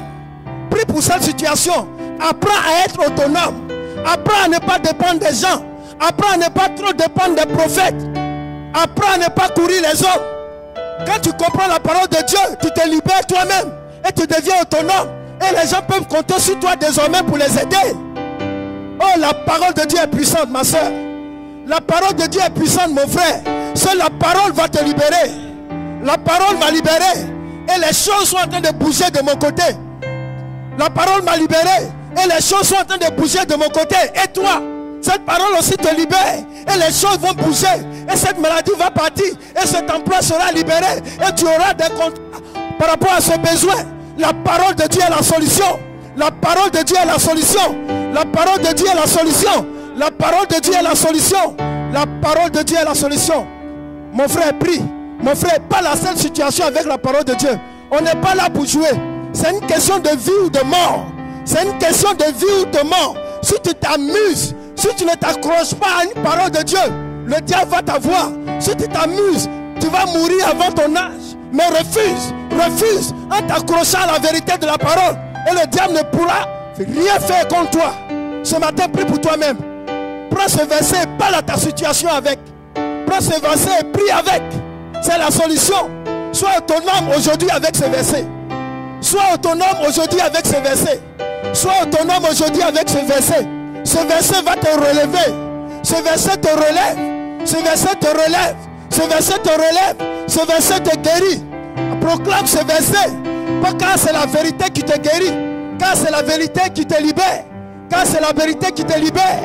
[SPEAKER 2] Prie pour cette situation. Apprends à être autonome. Apprends à ne pas dépendre des gens. Apprends à ne pas trop dépendre des prophètes. Apprends à ne pas courir les hommes. Quand tu comprends la parole de Dieu, tu te libères toi-même. Et tu deviens autonome. Et les gens peuvent compter sur toi désormais pour les aider. Oh, la parole de Dieu est puissante, ma soeur. La parole de Dieu est puissante, mon frère. Seule la parole va te libérer. La parole m'a libéré. Et les choses sont en train de bouger de mon côté. La parole m'a libéré. Et les choses sont en train de bouger de mon côté. Et toi, cette parole aussi te libère. Et les choses vont bouger. Et cette maladie va partir. Et cet emploi sera libéré. Et tu auras des contrats par rapport à ce besoin, la parole de Dieu est la solution. La parole de Dieu est la solution. La parole de Dieu est la solution. La parole de Dieu est la solution. La parole de Dieu est la solution. Mon frère, prie. Mon frère, pas la seule situation avec la parole de Dieu. On n'est pas là pour jouer. C'est une question de vie ou de mort. C'est une question de vie ou de mort. Si tu t'amuses, si tu ne t'accroches pas à une parole de Dieu, le diable va t'avoir. Si tu t'amuses, tu vas mourir avant ton âge. Mais refuse en t'accrochant à la vérité de la parole. Et le diable ne pourra rien faire contre toi. Ce matin, prie pour toi-même. Prends ce verset et parle à ta situation avec. Prends ce verset et prie avec. C'est la solution. Sois autonome aujourd'hui avec ce verset. Sois autonome aujourd'hui avec ce verset. Sois autonome aujourd'hui avec ce verset. Ce verset va te relever. Ce verset te relève. Ce verset te relève. Ce verset te relève. Ce verset te guérit. Proclame ce verset. Pas car c'est la vérité qui te guérit. Car c'est la vérité qui te libère. Car c'est la vérité qui te libère.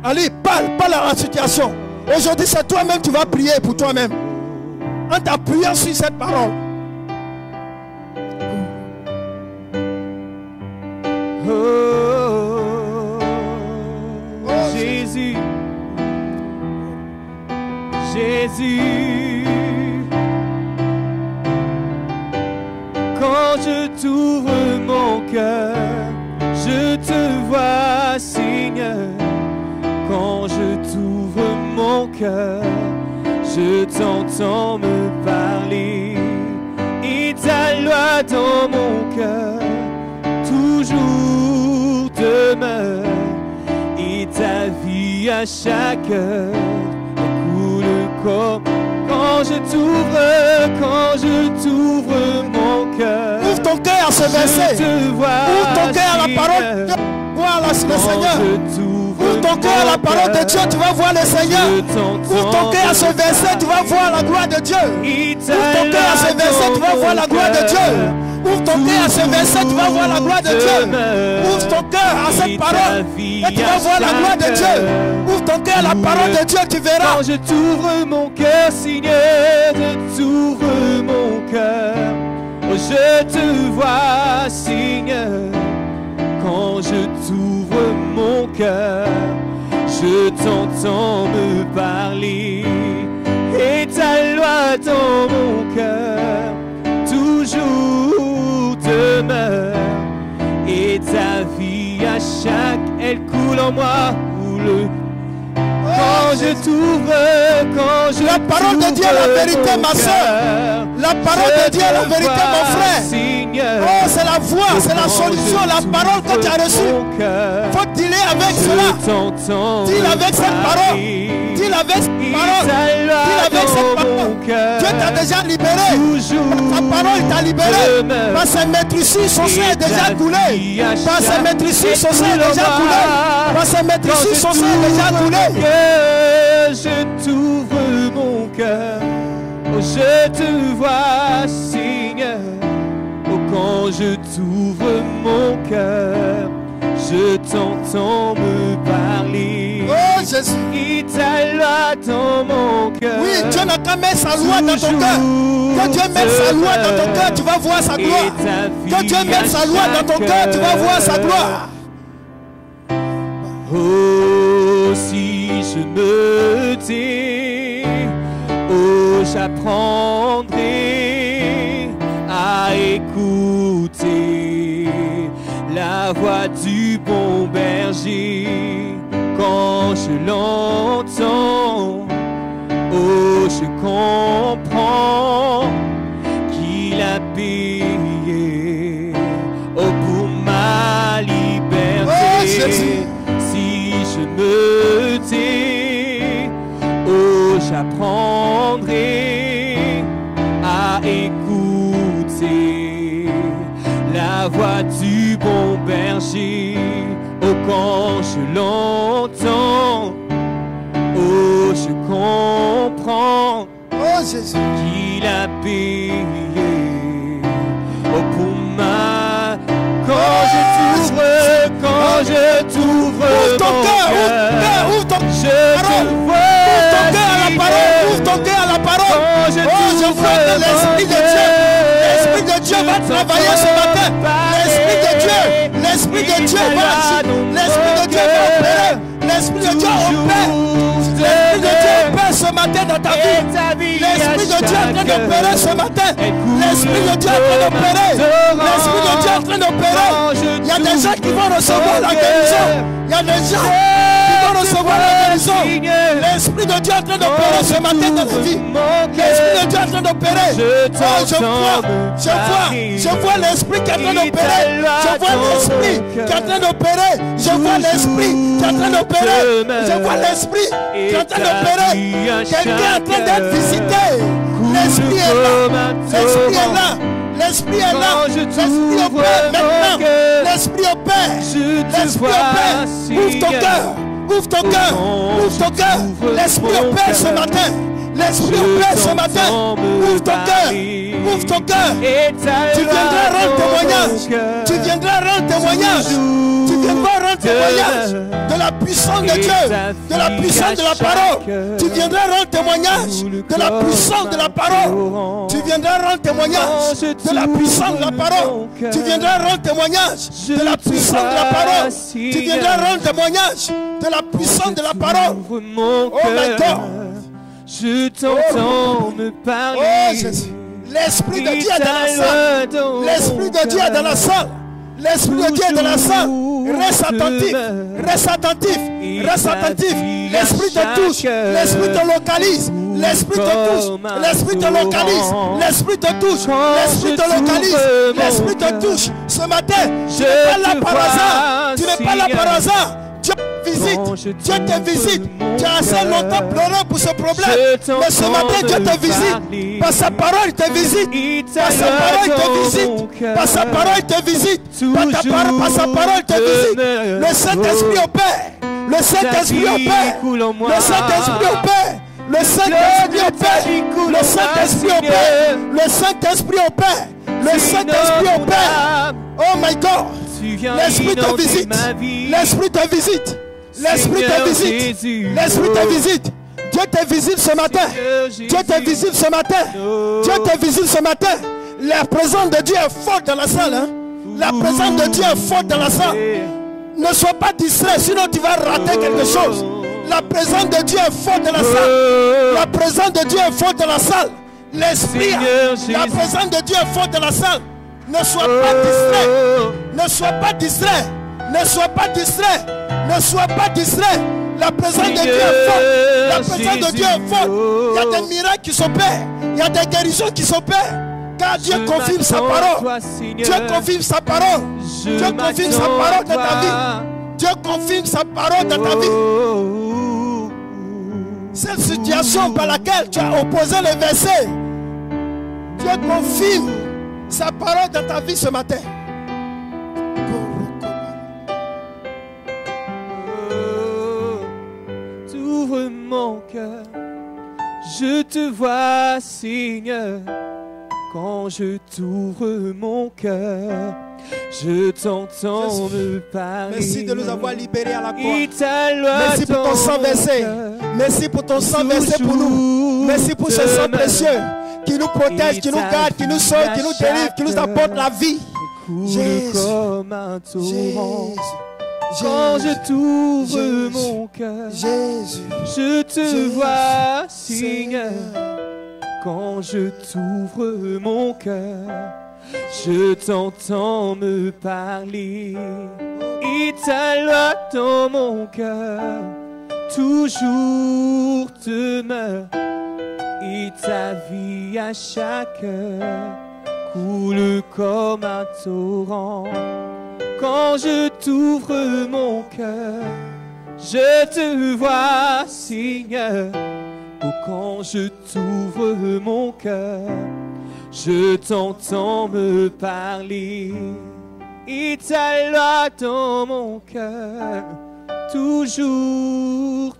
[SPEAKER 2] Allez, parle à la situation. Aujourd'hui, c'est toi-même qui vas prier pour toi-même. En t'appuyant sur cette parole.
[SPEAKER 1] Jésus, Jésus, quand je t'ouvre mon cœur, je te vois, Seigneur. Quand je t'ouvre mon cœur, je t'entends me parler. Et ta loi dans mon cœur toujours demeure. Et ta vie à chaque heure coule comme quand je t'ouvre mon cœur.
[SPEAKER 2] Ouvre ton cœur à ce verset. Ouvre ton cœur à la parole. Voir le Seigneur. Ouvre ton cœur à la parole de Dieu, tu vas voir le Seigneur. Ouvre ton cœur à ce verset, tu vas voir la gloire de Dieu. Ouvre ton cœur à ce verset, tu vas voir la gloire de Dieu. Ouvre ton cœur à ce verset, tu vas voir la gloire de Dieu. Ouvre ton cœur à cette parole et tu vas voir la gloire de Dieu. Ouvre ton cœur à la parole de Dieu, tu verras.
[SPEAKER 1] Quand je t'ouvre mon cœur, Seigneur, je t'ouvre mon cœur. Oh, je te vois, Seigneur. Quand je t'ouvre mon cœur, je t'entends me parler. Et ta loi dans mon cœur toujours demeure. Et ta vie à chaque, elle coule en moi. Quand je t'ouvre,
[SPEAKER 2] la parole de Dieu est la vérité, ma soeur. La parole de Dieu est la vérité, mon frère. Oh, c'est la voie, c'est la solution, la parole que tu as reçue. Il faut dealer avec cela. Deal avec cette parole. Deal avec cette parole. Deal avec cette parole. Dieu t'a déjà libéré. Sa parole t'a libéré. Par ses maîtrises, son sang est déjà coulé. Par ses maîtrises, son sang est déjà coulé. Par ses maîtrises, son sang est déjà coulé.
[SPEAKER 1] Je t'ouvre mon cœur, oh, je te vois, Seigneur. Oh, quand je t'ouvre mon cœur, je t'entends me parler.
[SPEAKER 2] Oh Jésus,
[SPEAKER 1] et ta loi dans mon cœur.
[SPEAKER 2] Oui, Dieu n'a qu'à mettre sa loi dans ton cœur. Quand Dieu met sa loi dans ton cœur, tu vas voir sa gloire. Quand Dieu met sa loi dans ton cœur, tu vas voir sa gloire.
[SPEAKER 1] Oh, si je me tais, oh, j'apprendrai à écouter la voix du bon berger. Quand je l'entends, oh, je comprends qu'il a payé, oh, pour ma liberté.
[SPEAKER 2] Oh, Jésus.
[SPEAKER 1] Je me tais, oh, j'apprendrai à écouter la voix du bon berger. Oh, quand je l'entends, oh, je comprends,
[SPEAKER 2] oh, Jésus,
[SPEAKER 1] qu'il a payé, oh, pour ma... Quand je t'ouvre
[SPEAKER 2] ouvre ton cœur, ouvre ton cœur à la parole, ouvre ton cœur à la parole. Oh, je vois que l'Esprit de Dieu l'Esprit de Dieu va agir. L'Esprit de Dieu va opérer. L'Esprit de Dieu opère. L'Esprit de Dieu opère ce matin dans ta vie. L'Esprit de Dieu est en train d'opérer ce matin. L'Esprit de Dieu est en train d'opérer. L'Esprit de Dieu est en train d'opérer. Il y a des gens qui vont recevoir la guérison. Il y a des gens qui vont recevoir la guérison. L'Esprit de Dieu est en train d'opérer ce matin dans ta vie. L'Esprit de Dieu est en train d'opérer. Oh, je vois l'Esprit qui est en train d'opérer. Je vois l'Esprit qui est en train d'opérer. Je vois l'Esprit qui est en train d'opérer. Je vois l'Esprit qui est en train d'opérer. Quelqu'un est en train d'être visité. L'Esprit est là. L'Esprit est là. L'Esprit est là. L'Esprit opère maintenant. L'Esprit opère. L'Esprit opère. Ouvre ton cœur. Ouvre ton cœur. Ouvre ton cœur. L'Esprit opère ce matin. L'Esprit opère ce matin. Ouvre ton cœur. Ouvre ton cœur. Tu viendras rendre témoignage. Tu viendras rendre témoignage. Tu viendras rendre témoignage de la puissance de Dieu, de la puissance de la parole. Tu viendras rendre témoignage de la puissance de la parole. Tu viendras rendre témoignage de la puissance de la parole. Tu viendras rendre témoignage de la puissance de la parole. Tu viendras rendre témoignage de la puissance de la parole. Oh my God.
[SPEAKER 3] Je t'entends me parler.
[SPEAKER 2] Oh Jésus. L'Esprit de Dieu est dans la salle. L'Esprit de Dieu est dans la salle. L'Esprit de Dieu est dans la salle. Reste attentif. Reste attentif. Reste attentif. L'Esprit te touche. L'Esprit te localise. L'Esprit te touche. L'Esprit te localise. L'Esprit te touche. L'Esprit te localise. L'Esprit te touche. Ce matin, tu n'es pas là par hasard. Tu n'es pas là par hasard. Dieu te visite. Dieu te visite. Tu as assez longtemps pleuré pour ce problème. Mais ce matin, Dieu te visite. Par sa parole, il te visite. Par sa parole, il te visite. Par sa parole, il te visite. Par sa parole, il te visite. Le Saint-Esprit opère. Le Saint-Esprit opère. Le Saint-Esprit opère. Le Saint-Esprit opère. Le Saint-Esprit opère. Le Saint-Esprit opère. Le Saint-Esprit opère. Oh my God. L'Esprit te visite. L'Esprit te visite. L'Esprit te visite. L'Esprit te visite. Dieu te visite ce matin. Dieu te visite ce matin. Dieu te visite ce matin. La présence de Dieu est forte dans la salle. Hein? La présence de Dieu est forte dans la salle. Ne sois pas distrait, sinon tu vas rater quelque chose. La présence de Dieu est forte dans la salle. La présence de Dieu est forte dans la salle. L'Esprit, la présence de Dieu est forte dans la salle. Ne sois pas distrait. Ne sois pas distrait. Ne sois pas distrait. Ne sois pas distrait. La présence de Dieu est forte. La présence de Dieu est forte. Il y a des miracles qui s'opèrent. Il y a des guérisons qui s'opèrent. Car Dieu confirme sa parole. Dieu confirme sa parole. Dieu confirme sa parole dans ta vie. Dieu confirme sa parole dans ta vie. Cette situation par laquelle tu as opposé le verset, Dieu confirme sa parole dans ta vie ce matin.
[SPEAKER 3] T'ouvres mon cœur, je te vois, Seigneur. Quand je t'ouvre mon cœur, je t'entends me parler.
[SPEAKER 2] Merci de nous avoir libérés à la croix. Merci pour ton sang versé. Merci pour ton sang versé pour nous. Merci pour ce sang précieux qui nous protège, qui nous garde, qui nous sauve, qui nous délivre, qui nous apporte la vie.
[SPEAKER 3] Jésus, comme un torrent. Quand je t'ouvre mon cœur, je te vois, Seigneur. Quand je t'ouvre mon cœur, je t'entends me parler. Et ta loi dans mon cœur toujours demeure. Et ta vie à chaque heure coule comme un torrent. Quand je t'ouvre mon cœur, je te vois, Seigneur. Oh, quand je t'ouvre mon cœur, je t'entends me parler. Et ta loi dans mon cœur toujours